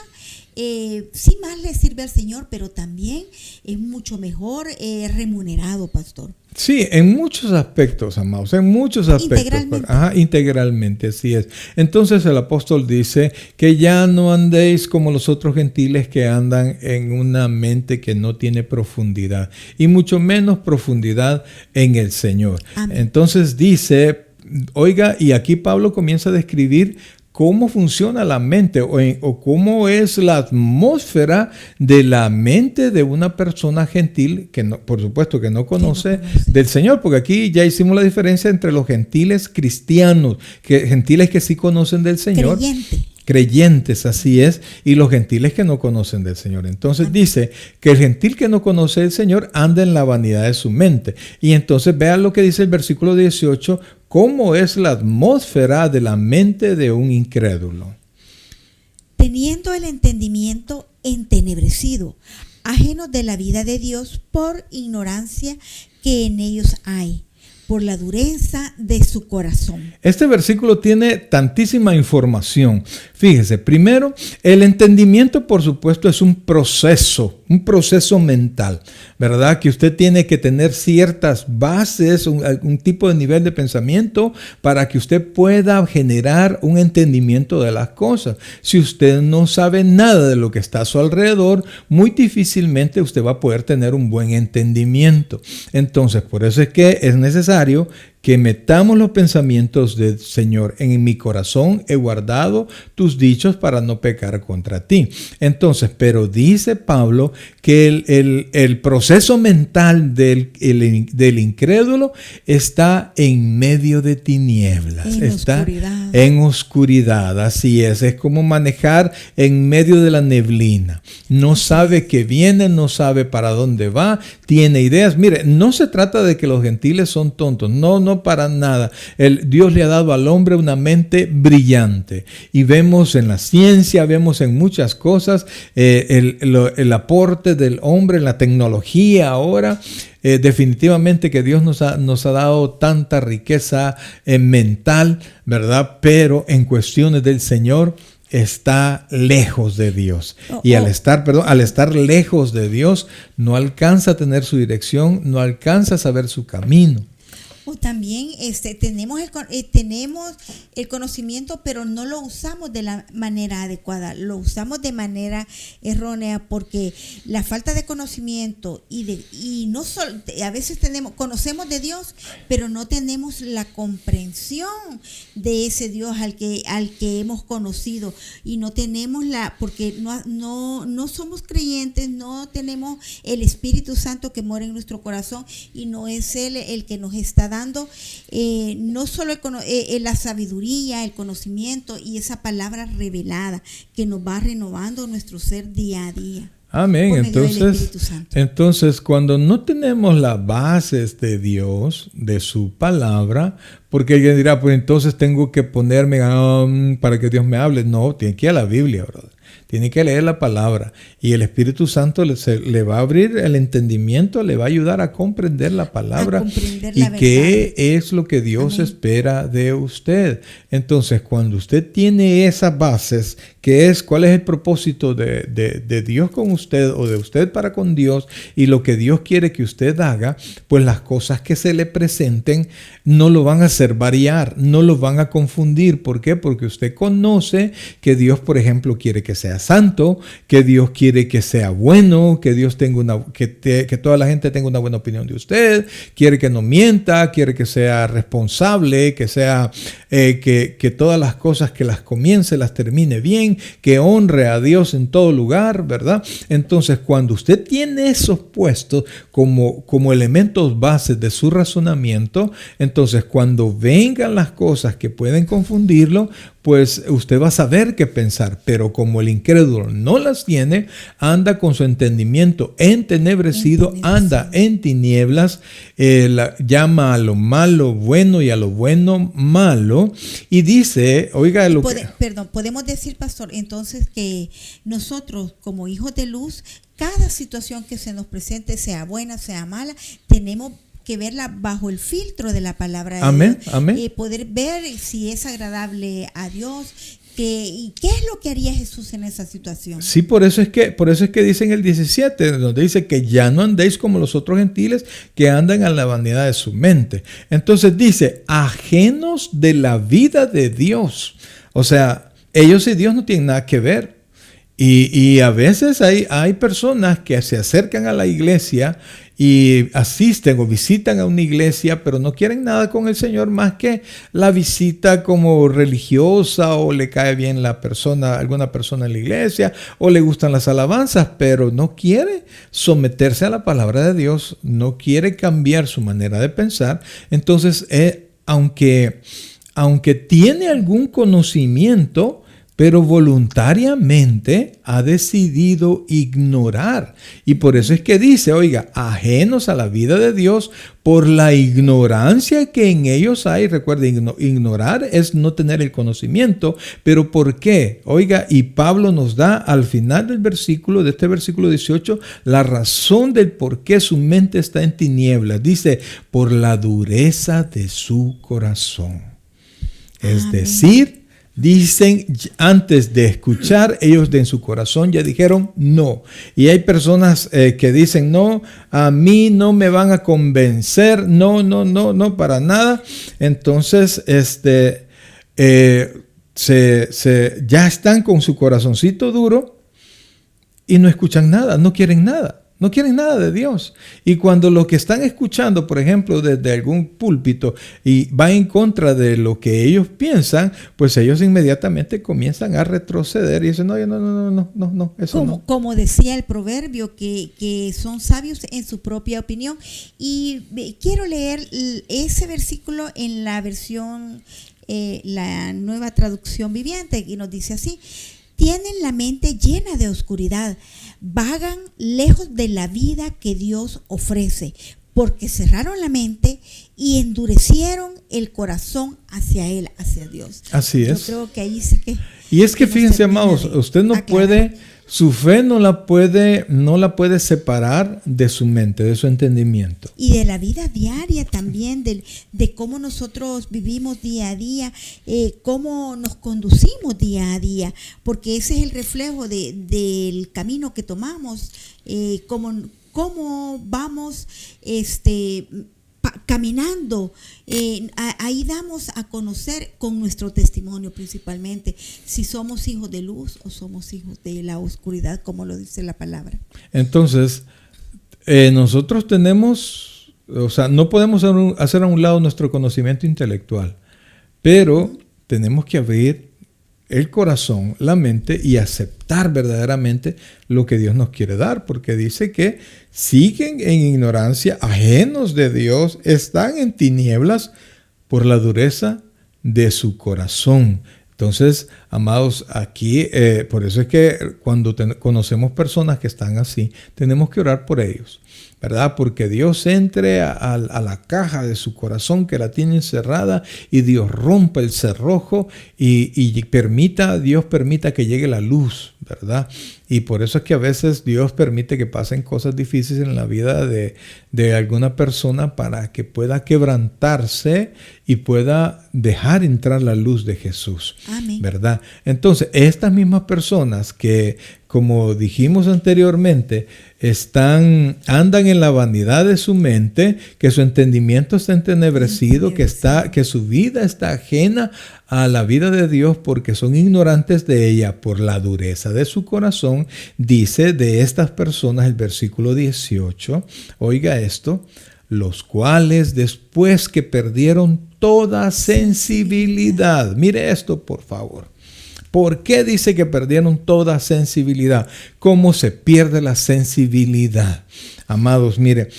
sí más le sirve al Señor, pero también es mucho mejor remunerado, pastor. Sí, en muchos aspectos, amados, en muchos aspectos. Integralmente, así es. Entonces el apóstol dice que ya no andéis como los otros gentiles que andan en una mente que no tiene profundidad, y mucho menos profundidad en el Señor. Amén. Entonces dice, oiga, y aquí Pablo comienza a describir cómo funciona la mente o cómo es la atmósfera de la mente de una persona gentil que no, por supuesto que no conoce del Señor, porque aquí ya hicimos la diferencia entre los gentiles cristianos, gentiles que sí conocen del Señor. Creyentes, así es, y los gentiles que no conocen del Señor. Entonces dice que el gentil que no conoce del Señor anda en la vanidad de su mente. Y entonces vean lo que dice el versículo 18, cómo es la atmósfera de la mente de un incrédulo. Teniendo el entendimiento entenebrecido, ajenos de la vida de Dios por ignorancia que en ellos hay, por la dureza de su corazón. Este versículo tiene tantísima información. Fíjese, primero, el entendimiento, por supuesto, es un proceso mental, ¿verdad? Que usted tiene que tener ciertas bases, un tipo de nivel de pensamiento para que usted pueda generar un entendimiento de las cosas. Si usted no sabe nada de lo que está a su alrededor, muy difícilmente usted va a poder tener un buen entendimiento. Entonces, por eso es que es necesario que metamos los pensamientos del Señor. En mi corazón he guardado tus dichos para no pecar contra ti. Entonces, pero dice Pablo que el proceso mental del incrédulo está en medio de tinieblas. En oscuridad. en oscuridad. Así es como manejar en medio de la neblina. No sabe qué viene, no sabe para dónde va, tiene ideas. Mire, no se trata de que los gentiles son tontos, no para nada. Dios le ha dado al hombre una mente brillante y vemos en la ciencia, vemos en muchas cosas el aporte del hombre en la tecnología ahora. Definitivamente que Dios nos ha dado tanta riqueza mental, ¿verdad? Pero en cuestiones del Señor está lejos de Dios. Y al estar lejos de Dios, no alcanza a tener su dirección, no alcanza a saber su camino. O también tenemos el conocimiento, pero no lo usamos de la manera adecuada, lo usamos de manera errónea, porque la falta de conocimiento y no solo, a veces conocemos de Dios, pero no tenemos la comprensión de ese Dios al que hemos conocido, y no tenemos porque no somos creyentes, no tenemos el Espíritu Santo que mora en nuestro corazón, y no es Él el que nos está dando no solo la sabiduría, el conocimiento y esa palabra revelada que nos va renovando nuestro ser día a día. Amén. Entonces, cuando no tenemos las bases de Dios, de su palabra, porque alguien dirá, pues entonces tengo que ponerme para que Dios me hable. No, tiene que ir a la Biblia, brother. Tiene que leer la palabra y el Espíritu Santo le va a abrir el entendimiento, le va a ayudar a comprender la palabra y qué es lo que Dios espera de usted. Entonces, cuando usted tiene esas bases, cuál es el propósito de Dios con usted o de usted para con Dios y lo que Dios quiere que usted haga, pues las cosas que se le presenten no lo van a hacer variar, no lo van a confundir. ¿Por qué? Porque usted conoce que Dios, por ejemplo, quiere que sea santo, que Dios quiere que sea bueno, que Dios tenga que toda la gente tenga una buena opinión de usted, quiere que no mienta, quiere que sea responsable, que sea que todas las cosas que las comience las termine bien, que honre a Dios en todo lugar, ¿verdad? Entonces, cuando usted tiene esos puestos como elementos bases de su razonamiento, entonces cuando vengan las cosas que pueden confundirlo, pues usted va a saber qué pensar. Pero como el incrédulo no las tiene, anda con su entendimiento entenebrecido, anda en tinieblas, llama a lo malo bueno y a lo bueno malo, y dice, oiga, podemos decir, pastor, entonces que nosotros como hijos de luz, cada situación que se nos presente, sea buena, sea mala, tenemos que verla bajo el filtro de la palabra de Dios. Amén. Poder ver si es agradable a Dios. ¿Y qué es lo que haría Jesús en esa situación? Sí, por eso es que dice en el 17, donde dice que ya no andéis como los otros gentiles que andan en la vanidad de su mente. Entonces dice, ajenos de la vida de Dios. O sea, ellos y Dios no tienen nada que ver. Y a veces hay personas que se acercan a la iglesia y asisten o visitan a una iglesia, pero no quieren nada con el Señor más que la visita como religiosa, o le cae bien alguna persona en la iglesia, o le gustan las alabanzas, pero no quiere someterse a la palabra de Dios, no quiere cambiar su manera de pensar. Entonces, aunque tiene algún conocimiento, pero voluntariamente ha decidido ignorar. Y por eso es que dice, oiga, ajenos a la vida de Dios por la ignorancia que en ellos hay. Recuerden, ignorar es no tener el conocimiento. ¿Pero por qué? Oiga, y Pablo nos da al final de este versículo 18, la razón del por qué su mente está en tinieblas. Dice, por la dureza de su corazón. Es decir, dicen, antes de escuchar, ellos en su corazón ya dijeron no. Y hay personas que dicen, no, a mí no me van a convencer, no, para nada. Entonces, ya están con su corazoncito duro y no escuchan nada, no quieren nada. No quieren nada de Dios. Y cuando lo que están escuchando, por ejemplo, desde algún púlpito y va en contra de lo que ellos piensan, pues ellos inmediatamente comienzan a retroceder y dicen, no, eso no. Como decía el proverbio, que son sabios en su propia opinión. Y quiero leer ese versículo en la versión, la Nueva Traducción Viviente, y nos dice así: tienen la mente llena de oscuridad, vagan lejos de la vida que Dios ofrece, porque cerraron la mente y endurecieron el corazón hacia Él, hacia Dios. Así es. Yo creo que ahí sí que... Y es que fíjense, amados, usted no puede, su fe no la puede separar de su mente, de su entendimiento. Y de la vida diaria también, de cómo nosotros vivimos día a día, cómo nos conducimos día a día, porque ese es el reflejo del camino que tomamos, cómo vamos caminando. Ahí damos a conocer con nuestro testimonio principalmente si somos hijos de luz o somos hijos de la oscuridad, como lo dice la palabra. Entonces, nosotros tenemos, no podemos hacer a un lado nuestro conocimiento intelectual, pero tenemos que abrir el corazón, la mente, y aceptar verdaderamente lo que Dios nos quiere dar, porque dice que siguen en ignorancia, ajenos de Dios, están en tinieblas por la dureza de su corazón. Entonces, amados, aquí, por eso es que cuando conocemos personas que están así, tenemos que orar por ellos, ¿verdad? Porque Dios entre a la caja de su corazón que la tiene encerrada, y Dios rompa el cerrojo y Dios permita que llegue la luz, ¿verdad? Y por eso es que a veces Dios permite que pasen cosas difíciles en la vida de alguna persona para que pueda quebrantarse y pueda dejar entrar la luz de Jesús. Amén. ¿Verdad? Entonces, estas mismas personas que, como dijimos anteriormente, andan en la vanidad de su mente, que su entendimiento está entenebrecido, que su vida está ajena a la vida de Dios porque son ignorantes de ella por la dureza de su corazón, dice de estas personas el versículo 18, oiga esto: los cuales después que perdieron toda sensibilidad. Mire esto, por favor. ¿Por qué dice que perdieron toda sensibilidad? ¿Cómo se pierde la sensibilidad? Amados, mire,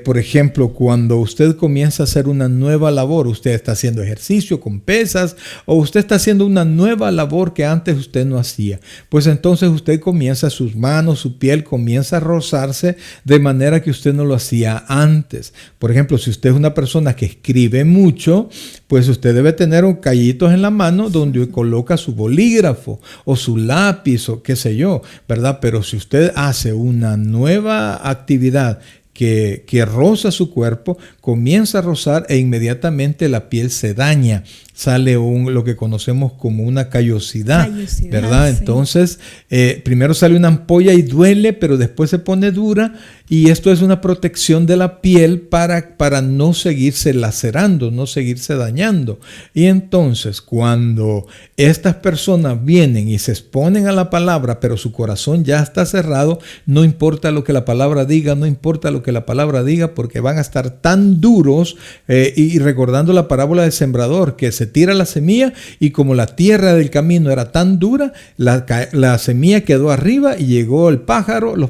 por ejemplo, cuando usted comienza a hacer una nueva labor, usted está haciendo ejercicio con pesas, o usted está haciendo una nueva labor que antes usted no hacía, pues entonces usted comienza, sus manos, su piel comienza a rozarse de manera que usted no lo hacía antes. Por ejemplo, si usted es una persona que escribe mucho, pues usted debe tener un callitos en la mano donde coloca su bolígrafo o su lápiz o qué sé yo, ¿verdad? Pero si usted hace una nueva actividad que roza su cuerpo, comienza a rozar e inmediatamente la piel se daña. Sale lo que conocemos como una callosidad, ¿verdad? Sí. Entonces, primero sale una ampolla y duele, pero después se pone dura, y esto es una protección de la piel para no seguirse lacerando, no seguirse dañando. Y entonces, cuando estas personas vienen y se exponen a la palabra, pero su corazón ya está cerrado, no importa lo que la palabra diga, porque van a estar tan duros, y recordando la parábola del sembrador, que se tira la semilla y como la tierra del camino era tan dura, la semilla quedó arriba y llegó los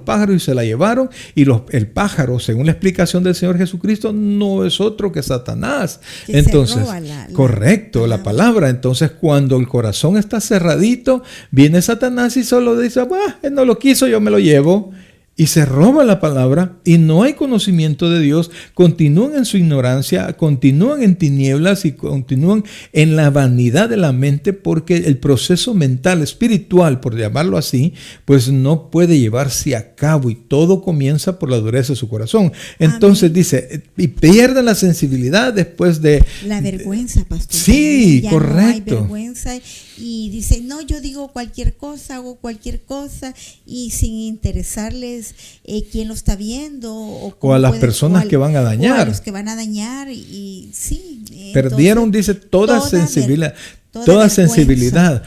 pájaros y se la llevaron, y el pájaro, según la explicación del Señor Jesucristo, no es otro que Satanás. Que entonces, la palabra. Entonces, cuando el corazón está cerradito, viene Satanás y solo dice, él no lo quiso, yo me lo llevo. Y se roba la palabra y no hay conocimiento de Dios, continúan en su ignorancia, continúan en tinieblas y continúan en la vanidad de la mente, porque el proceso mental, espiritual, por llamarlo así, pues no puede llevarse a cabo, y todo comienza por la dureza de su corazón. Entonces Amén. Dice, y pierden la sensibilidad después de... La vergüenza, pastor. Sí, ya correcto. No hay vergüenza y dice, no, yo digo cualquier cosa, hago cualquier cosa, y sin interesarles quién lo está viendo o a las personas que van a dañar. O a los que van a dañar, y sí. Perdieron, entonces, dice, toda sensibilidad.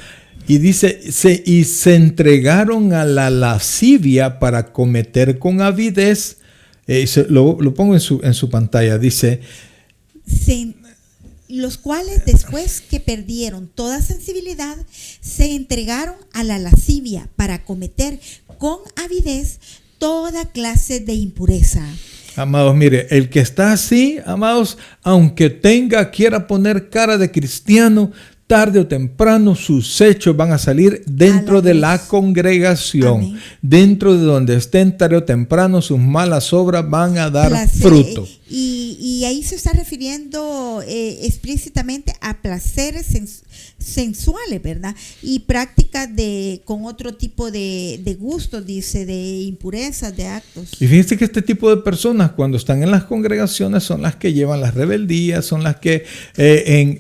Y dice, y se entregaron a la lascivia para cometer con avidez. Lo pongo en su pantalla. Dice, los cuales después que perdieron toda sensibilidad, se entregaron a la lascivia para cometer con avidez toda clase de impureza. Amados, mire, el que está así, amados, aunque quiera poner cara de cristiano, tarde o temprano sus hechos van a salir dentro de la congregación. Amén. Dentro de donde estén, tarde o temprano sus malas obras van a dar fruto. Y ahí se está refiriendo explícitamente a placeres sensuales, ¿verdad? Y prácticas con otro tipo de gustos, dice, de impurezas, de actos. Y fíjense que este tipo de personas, cuando están en las congregaciones, son las que llevan las rebeldías, son las que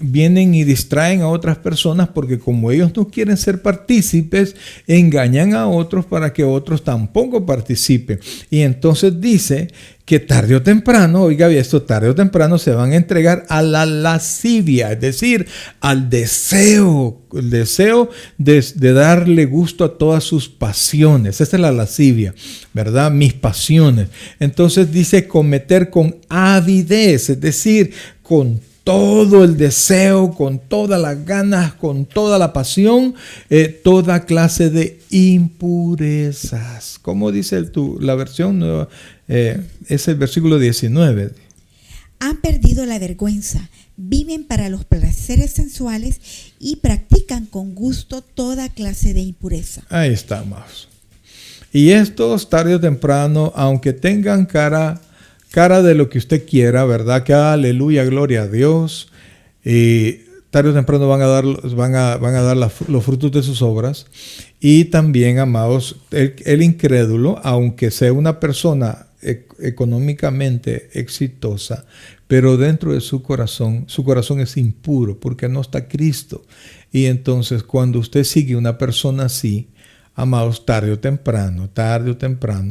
vienen y distraen a otras personas, porque como ellos no quieren ser partícipes, engañan a otros para que otros tampoco participen. Y entonces dice que tarde o temprano, oiga esto, tarde o temprano se van a entregar a la lascivia, es decir, al deseo, el deseo de darle gusto a todas sus pasiones. Esa es la lascivia, ¿verdad? Mis pasiones. Entonces dice cometer con avidez, es decir, con todo el deseo, con todas las ganas, con toda la pasión, toda clase de impurezas. ¿Cómo dice la versión nueva? Es el versículo 19. Han perdido la vergüenza, viven para los placeres sensuales y practican con gusto toda clase de impureza. Ahí estamos. Y estos tarde o temprano, aunque tengan cara de lo que usted quiera, ¿verdad? Que aleluya, gloria a Dios. Y tarde o temprano van a dar los frutos de sus obras. Y también, amados, el incrédulo, aunque sea una persona económicamente exitosa, pero dentro de su corazón es impuro porque no está Cristo. Y entonces cuando usted sigue una persona así, amados, tarde o temprano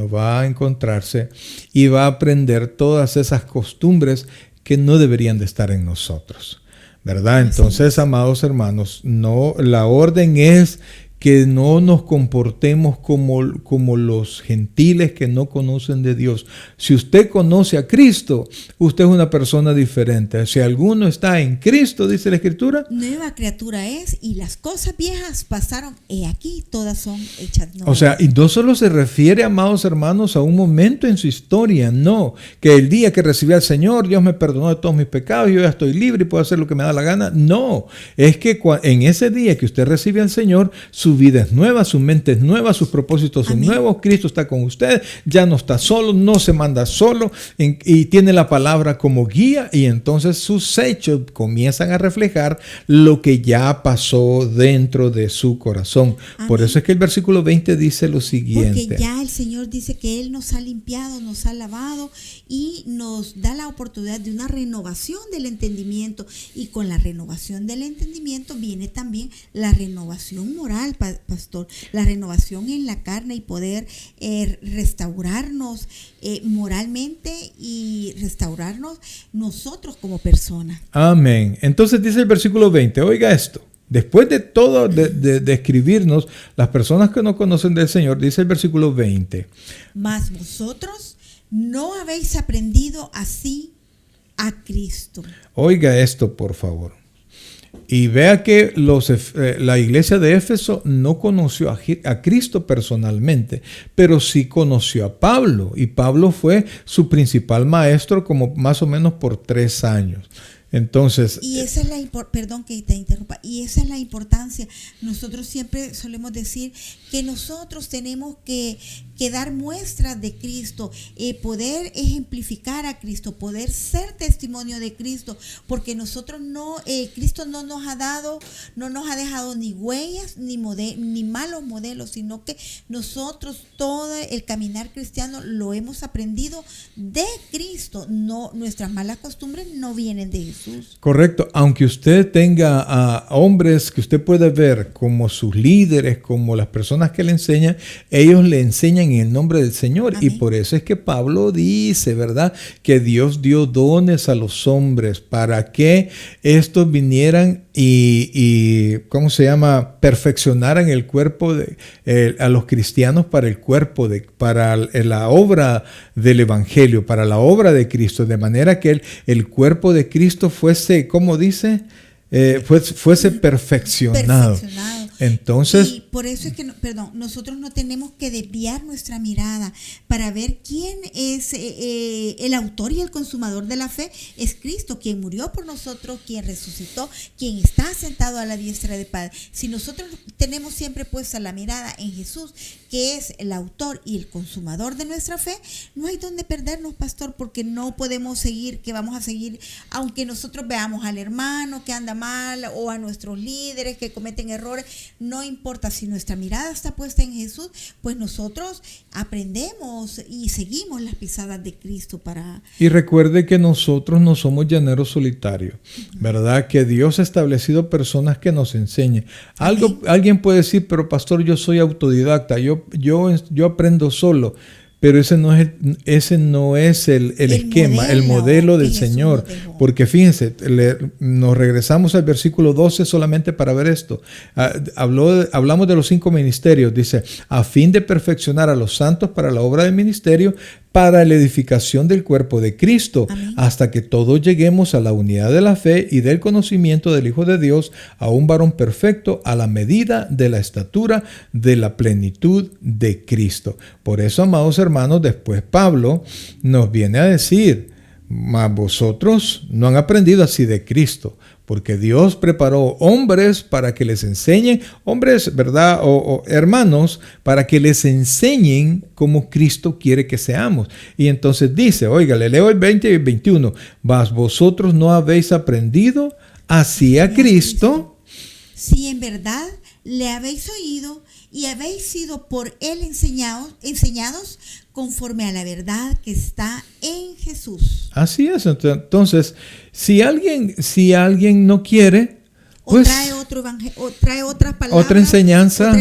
va a encontrarse y va a aprender todas esas costumbres que no deberían de estar en nosotros, ¿verdad? Entonces, amados hermanos, no, la orden es que no nos comportemos como los gentiles que no conocen de Dios. Si usted conoce a Cristo, usted es una persona diferente. Si alguno está en Cristo, dice la Escritura, nueva criatura es, y las cosas viejas pasaron, y aquí todas son hechas nuevas. O sea, y no solo se refiere, amados hermanos, a un momento en su historia, no, que el día que recibí al Señor, Dios me perdonó de todos mis pecados, yo ya estoy libre y puedo hacer lo que me da la gana. No, es que en ese día que usted recibe al Señor, su vida es nueva, su mente es nueva, sus propósitos son nuevos, Cristo está con usted, ya no está solo, no se manda solo y tiene la palabra como guía, y entonces sus hechos comienzan a reflejar lo que ya pasó dentro de su corazón. Amén. Por eso es que el versículo 20 dice lo siguiente. Porque ya el Señor dice que Él nos ha limpiado, nos ha lavado y nos da la oportunidad de una renovación del entendimiento, y con la renovación del entendimiento viene también la renovación moral, pastor, la renovación en la carne y poder restaurarnos moralmente y restaurarnos nosotros como personas. Amén. Entonces dice el versículo 20, oiga esto. Después de todo, de escribirnos las personas que no conocen del Señor, dice el versículo 20. Mas vosotros no habéis aprendido así a Cristo. Oiga esto, por favor. Y vea que la iglesia de Éfeso no conoció a Cristo personalmente, pero sí conoció a Pablo. Y Pablo fue su principal maestro como más o menos por 3 años. Entonces, y esa es perdón que te interrumpa, y esa es la importancia. Nosotros siempre solemos decir que nosotros tenemos que dar muestras de Cristo, poder ejemplificar a Cristo, poder ser testimonio de Cristo, porque nosotros Cristo no nos ha dejado ni huellas ni malos modelos, sino que nosotros todo el caminar cristiano lo hemos aprendido de Cristo. No, nuestras malas costumbres no vienen de Jesús. Correcto, aunque usted tenga a hombres que usted puede ver como sus líderes, como las personas que le enseñan, ellos le enseñan en el nombre del Señor. Amén. Y por eso es que Pablo dice, ¿verdad? Que Dios dio dones a los hombres para que estos vinieran y ¿cómo se llama? Perfeccionaran el cuerpo a los cristianos para el cuerpo, para la obra del Evangelio, para la obra de Cristo, de manera que el cuerpo de Cristo fuese, ¿cómo dice? Fuese perfeccionado. Entonces, y por eso es que, nosotros no tenemos que desviar nuestra mirada para ver quién es el autor y el consumador de la fe. Es Cristo, quien murió por nosotros, quien resucitó, quien está sentado a la diestra del Padre. Si nosotros tenemos siempre puesta la mirada en Jesús, que es el autor y el consumador de nuestra fe, no hay donde perdernos, pastor, porque no podemos seguir, que vamos a seguir, aunque nosotros veamos al hermano que anda mal o a nuestros líderes que cometen errores. No importa, si nuestra mirada está puesta en Jesús, pues nosotros aprendemos y seguimos las pisadas de Cristo para... Y recuerde que nosotros no somos llaneros solitarios, ¿verdad? Que Dios ha establecido personas que nos enseñen. Alguien puede decir, pero pastor, yo soy autodidacta, yo aprendo solo. Pero ese no es el esquema, el modelo del Señor. Porque fíjense, nos regresamos al versículo 12 solamente para ver esto. Hablamos de los 5 ministerios. Dice, a fin de perfeccionar a los santos para la obra del ministerio, para la edificación del cuerpo de Cristo, Amén. Hasta que todos lleguemos a la unidad de la fe y del conocimiento del Hijo de Dios, a un varón perfecto, a la medida de la estatura de la plenitud de Cristo. Por eso, amados hermanos, después Pablo nos viene a decir, mas vosotros no han aprendido así de Cristo, porque Dios preparó hombres para que les enseñen, hombres, ¿verdad? O hermanos, para que les enseñen cómo Cristo quiere que seamos. Y entonces dice, oiga, le leo el 20 y el 21, mas vosotros no habéis aprendido así a Cristo. Si en verdad le habéis oído y habéis sido por él enseñados conforme a la verdad que está en Jesús. Así es. Entonces, si alguien no quiere, pues, o trae otro evangelio, o trae otras palabras, otra enseñanza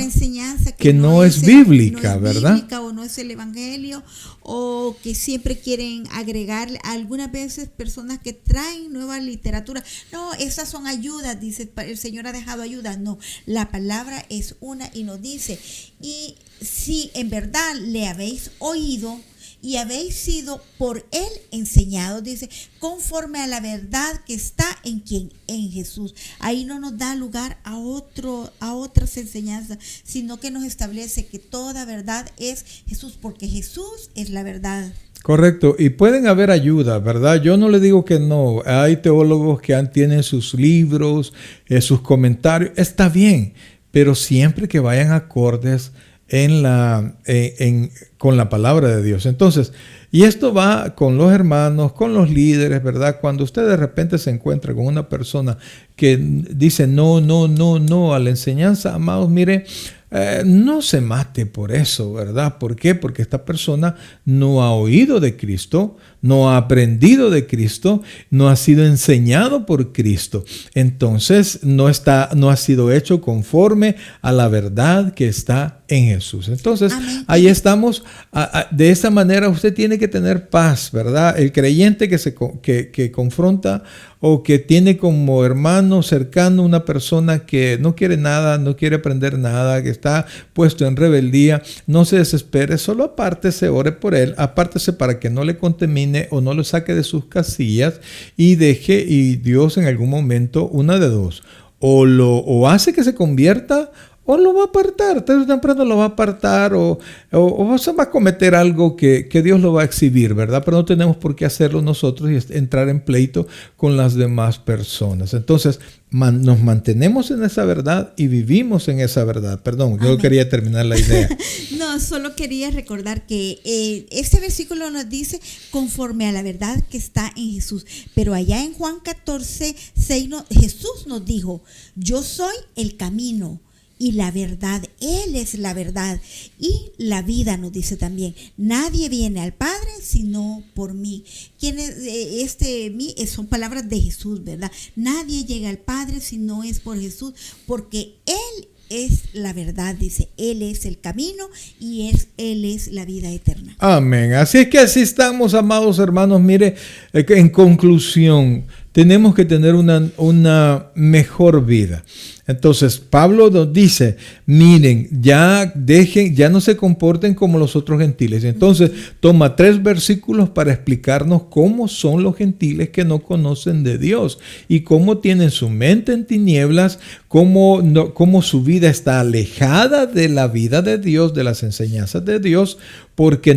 que no es bíblica, ¿verdad? Bíblica, o no es el evangelio, o que siempre quieren agregarle, algunas veces personas que traen nueva literatura. No, esas son ayudas, dice, el Señor ha dejado ayudas. No, la palabra es una y nos dice, y si en verdad le habéis oído y habéis sido por él enseñados, dice, conforme a la verdad que está en Jesús. Ahí no nos da lugar a otras enseñanzas, sino que nos establece que toda verdad es Jesús, porque Jesús es la verdad. Correcto, y pueden haber ayuda, ¿verdad? Yo no le digo que no. Hay teólogos que tienen sus libros, sus comentarios, está bien, pero siempre que vayan acordes con la palabra de Dios. Entonces, y esto va con los hermanos, con los líderes, ¿verdad? Cuando usted de repente se encuentra con una persona que dice no a la enseñanza, amados, mire, no se mate por eso, ¿verdad? ¿Por qué? Porque esta persona no ha oído de Cristo, no ha aprendido de Cristo, no ha sido enseñado por Cristo. Entonces no ha sido hecho conforme a la verdad que está en Jesús. Entonces, amén, ahí estamos. De esa manera usted tiene que tener paz, ¿verdad? El creyente que confronta o que tiene como hermano cercano una persona que no quiere nada, no quiere aprender nada, que está puesto en rebeldía, no se desespere, solo apártese, ore por él, apártese para que no le contamine o no lo saque de sus casillas y Dios en algún momento, una de dos, o hace que se convierta o lo va a apartar, tarde o temprano lo va a apartar o se va a cometer algo que Dios lo va a exhibir, ¿verdad? Pero no tenemos por qué hacerlo nosotros y entrar en pleito con las demás personas. Entonces, nos mantenemos en esa verdad y vivimos en esa verdad. Perdón, yo quería terminar la idea. No, solo quería recordar que este versículo nos dice conforme a la verdad que está en Jesús. Pero allá en Juan 14, 6, Jesús nos dijo, yo soy el camino y la verdad. Él es la verdad y la vida, nos dice también. Nadie viene al Padre sino por mí. ¿Quién es mí? Son palabras de Jesús, ¿verdad? Nadie llega al Padre si no es por Jesús, porque Él es la verdad, dice. Él es el camino y Él es la vida eterna. Amén. Así es que así estamos, amados hermanos. Mire, en conclusión, tenemos que tener una mejor vida. Entonces, Pablo nos dice, miren, ya no se comporten como los otros gentiles. Entonces, toma 3 versículos para explicarnos cómo son los gentiles que no conocen de Dios y cómo tienen su mente en tinieblas, cómo su vida está alejada de la vida de Dios, de las enseñanzas de Dios, porque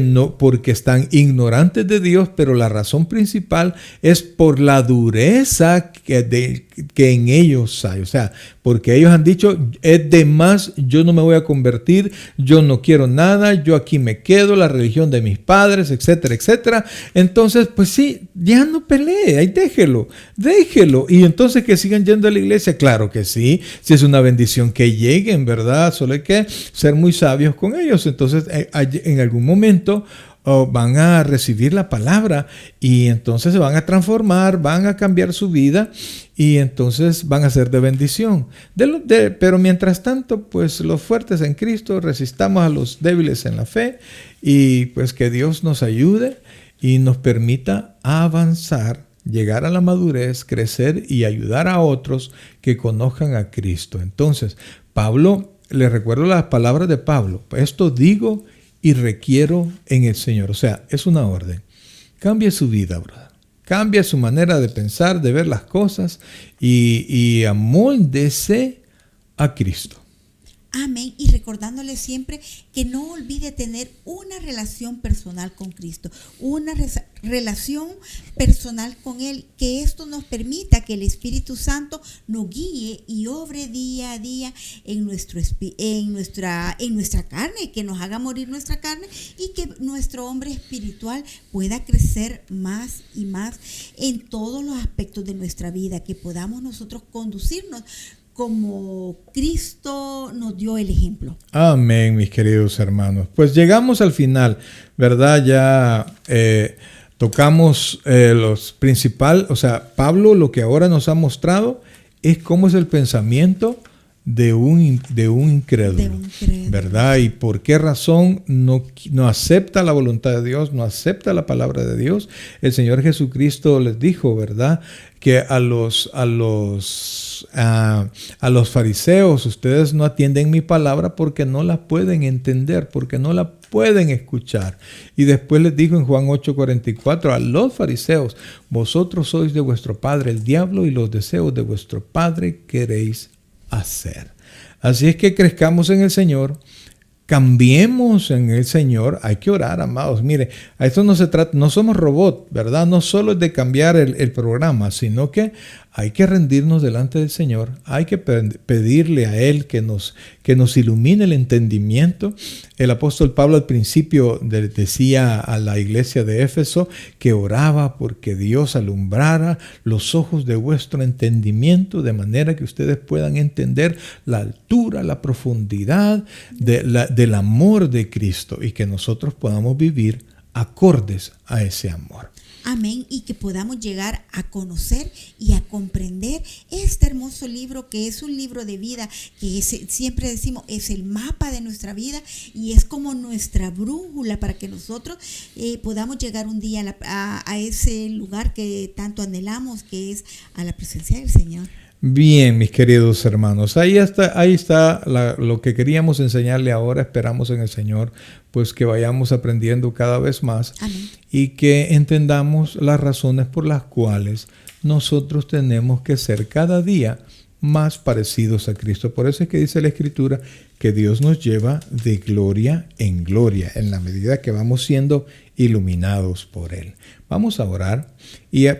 están ignorantes de Dios, pero la razón principal es por la dureza que en ellos hay. O sea, porque ellos han dicho, es de más, yo no me voy a convertir, yo no quiero nada, yo aquí me quedo, la religión de mis padres, etcétera, etcétera. Entonces, pues sí, ya no pelee, ahí déjelo. Y entonces que sigan yendo a la iglesia, claro que sí, si es una bendición que lleguen, ¿verdad? Solo hay que ser muy sabios con ellos. Entonces, en algún momento van a recibir la palabra y entonces se van a transformar, van a cambiar su vida y entonces van a ser de bendición. Pero mientras tanto, pues los fuertes en Cristo resistamos a los débiles en la fe y pues que Dios nos ayude y nos permita avanzar, llegar a la madurez, crecer y ayudar a otros que conozcan a Cristo. Entonces, Pablo, les recuerdo las palabras de Pablo, esto digo y requiero en el Señor. O sea, es una orden. Cambie su vida, brother. Cambie su manera de pensar, de ver las cosas y amóldese a Cristo. Amén. Y recordándole siempre que no olvide tener una relación personal con Cristo, una relación personal con Él, que esto nos permita que el Espíritu Santo nos guíe y obre día a día en nuestra carne, que nos haga morir nuestra carne y que nuestro hombre espiritual pueda crecer más y más en todos los aspectos de nuestra vida, que podamos nosotros conducirnos como Cristo nos dio el ejemplo. Amén, mis queridos hermanos. Pues llegamos al final, ¿verdad? Ya tocamos los principales, o sea, Pablo lo que ahora nos ha mostrado es cómo es el pensamiento de un incrédulo, ¿verdad? Y por qué razón no acepta la voluntad de Dios, no acepta la palabra de Dios. El Señor Jesucristo les dijo, ¿verdad?, que a los fariseos, ustedes no atienden mi palabra porque no la pueden entender, porque no la pueden escuchar. Y después les dijo en Juan 8:44 a los fariseos, vosotros sois de vuestro padre el diablo y los deseos de vuestro padre queréis hacer. Así es que crezcamos en el Señor, cambiemos en el Señor. Hay que orar, amados. Mire, a esto no se trata, no somos robots, ¿verdad? No solo es de cambiar el programa, sino que hay que rendirnos delante del Señor. Hay que pedirle a Él que nos ilumine el entendimiento. El apóstol Pablo al principio decía a la iglesia de Éfeso que oraba porque Dios alumbrara los ojos de vuestro entendimiento de manera que ustedes puedan entender la altura, la profundidad del amor de Cristo y que nosotros podamos vivir acordes a ese amor. Amén, y que podamos llegar a conocer y a comprender este hermoso libro, que es un libro de vida, que siempre decimos es el mapa de nuestra vida y es como nuestra brújula para que nosotros podamos llegar un día a ese lugar que tanto anhelamos, que es a la presencia del Señor. Bien, mis queridos hermanos, ahí está lo que queríamos enseñarle ahora. Esperamos en el Señor pues que vayamos aprendiendo cada vez más. Amén. Y que entendamos las razones por las cuales nosotros tenemos que ser cada día más parecidos a Cristo. Por eso es que dice la Escritura que Dios nos lleva de gloria en gloria en la medida que vamos siendo iluminados por Él. Vamos a orar,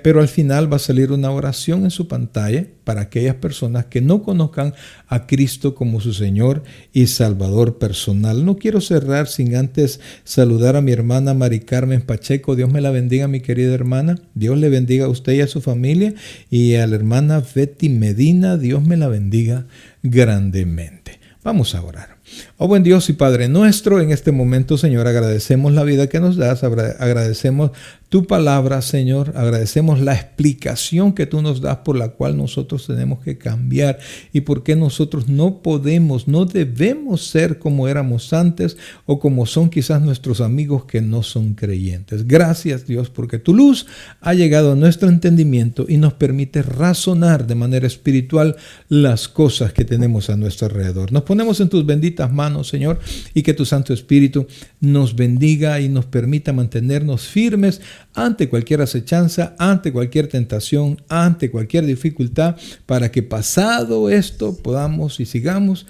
pero al final va a salir una oración en su pantalla para aquellas personas que no conozcan a Cristo como su Señor y Salvador personal. No quiero cerrar sin antes saludar a mi hermana Mari Carmen Pacheco. Dios me la bendiga, mi querida hermana. Dios le bendiga a usted y a su familia. Y a la hermana Betty Medina, Dios me la bendiga grandemente. Vamos a orar. Oh buen Dios y Padre nuestro, en este momento, Señor, agradecemos la vida que nos das, agradecemos tu palabra, Señor, agradecemos la explicación que tú nos das por la cual nosotros tenemos que cambiar y por qué nosotros no podemos, no debemos ser como éramos antes o como son quizás nuestros amigos que no son creyentes. Gracias, Dios, porque tu luz ha llegado a nuestro entendimiento y nos permite razonar de manera espiritual las cosas que tenemos a nuestro alrededor. Nos ponemos en tus benditas manos, Señor, y que tu Santo Espíritu nos bendiga y nos permita mantenernos firmes ante cualquier acechanza, ante cualquier tentación, ante cualquier dificultad, para que pasado esto podamos y sigamos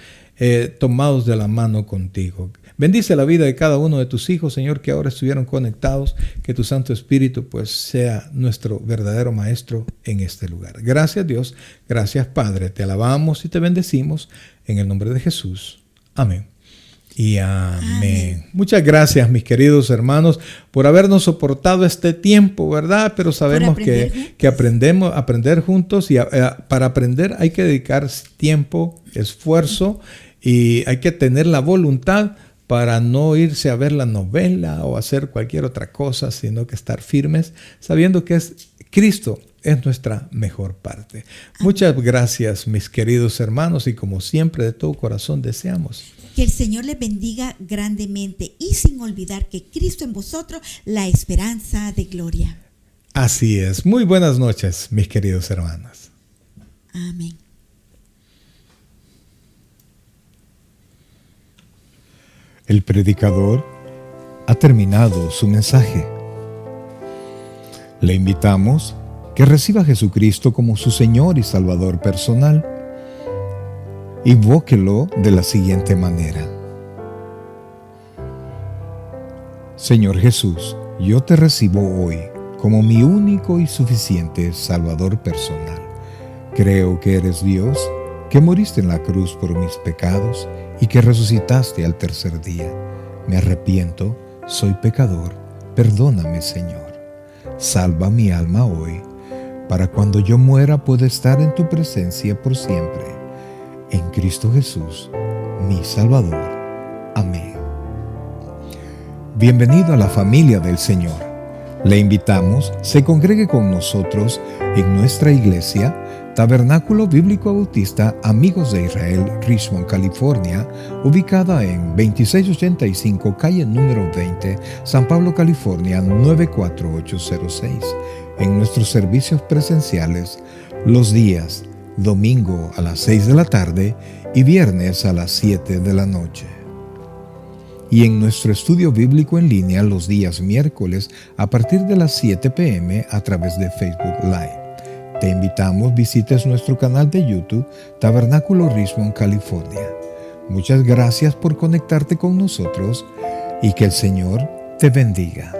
tomados de la mano contigo. Bendice la vida de cada uno de tus hijos, Señor, que ahora estuvieron conectados, que tu Santo Espíritu pues sea nuestro verdadero Maestro en este lugar. Gracias, Dios, gracias, Padre, te alabamos y te bendecimos en el nombre de Jesús. Amén. Y amén. Muchas gracias, mis queridos hermanos, por habernos soportado este tiempo, ¿verdad? Pero sabemos que aprender juntos y para aprender hay que dedicar tiempo, esfuerzo y hay que tener la voluntad para no irse a ver la novela o hacer cualquier otra cosa, sino que estar firmes, sabiendo que Cristo es nuestra mejor parte. Muchas gracias, mis queridos hermanos, y como siempre, de todo corazón deseamos que el Señor les bendiga grandemente y sin olvidar que Cristo en vosotros, la esperanza de gloria. Así es. Muy buenas noches, mis queridos hermanos. Amén. El predicador ha terminado su mensaje. Le invitamos que reciba a Jesucristo como su Señor y Salvador personal. Invóquelo de la siguiente manera: Señor Jesús, yo te recibo hoy como mi único y suficiente Salvador personal. Creo que eres Dios, que moriste en la cruz por mis pecados y que resucitaste al tercer día. Me arrepiento, soy pecador, perdóname, Señor. Salva mi alma hoy, para cuando yo muera pueda estar en tu presencia por siempre. En Cristo Jesús, mi Salvador. Amén. Bienvenido a la familia del Señor. Le invitamos, se congregue con nosotros en nuestra iglesia, Tabernáculo Bíblico Bautista Amigos de Israel, Richmond, California, ubicada en 2685 calle número 20, San Pablo, California, 94806. En nuestros servicios presenciales, los días domingo a las 6 de la tarde y viernes a las 7 de la noche. Y en nuestro estudio bíblico en línea los días miércoles a partir de las 7 p.m. a través de Facebook Live. Te invitamos, visites nuestro canal de YouTube, Tabernáculo Richmond, California. Muchas gracias por conectarte con nosotros y que el Señor te bendiga.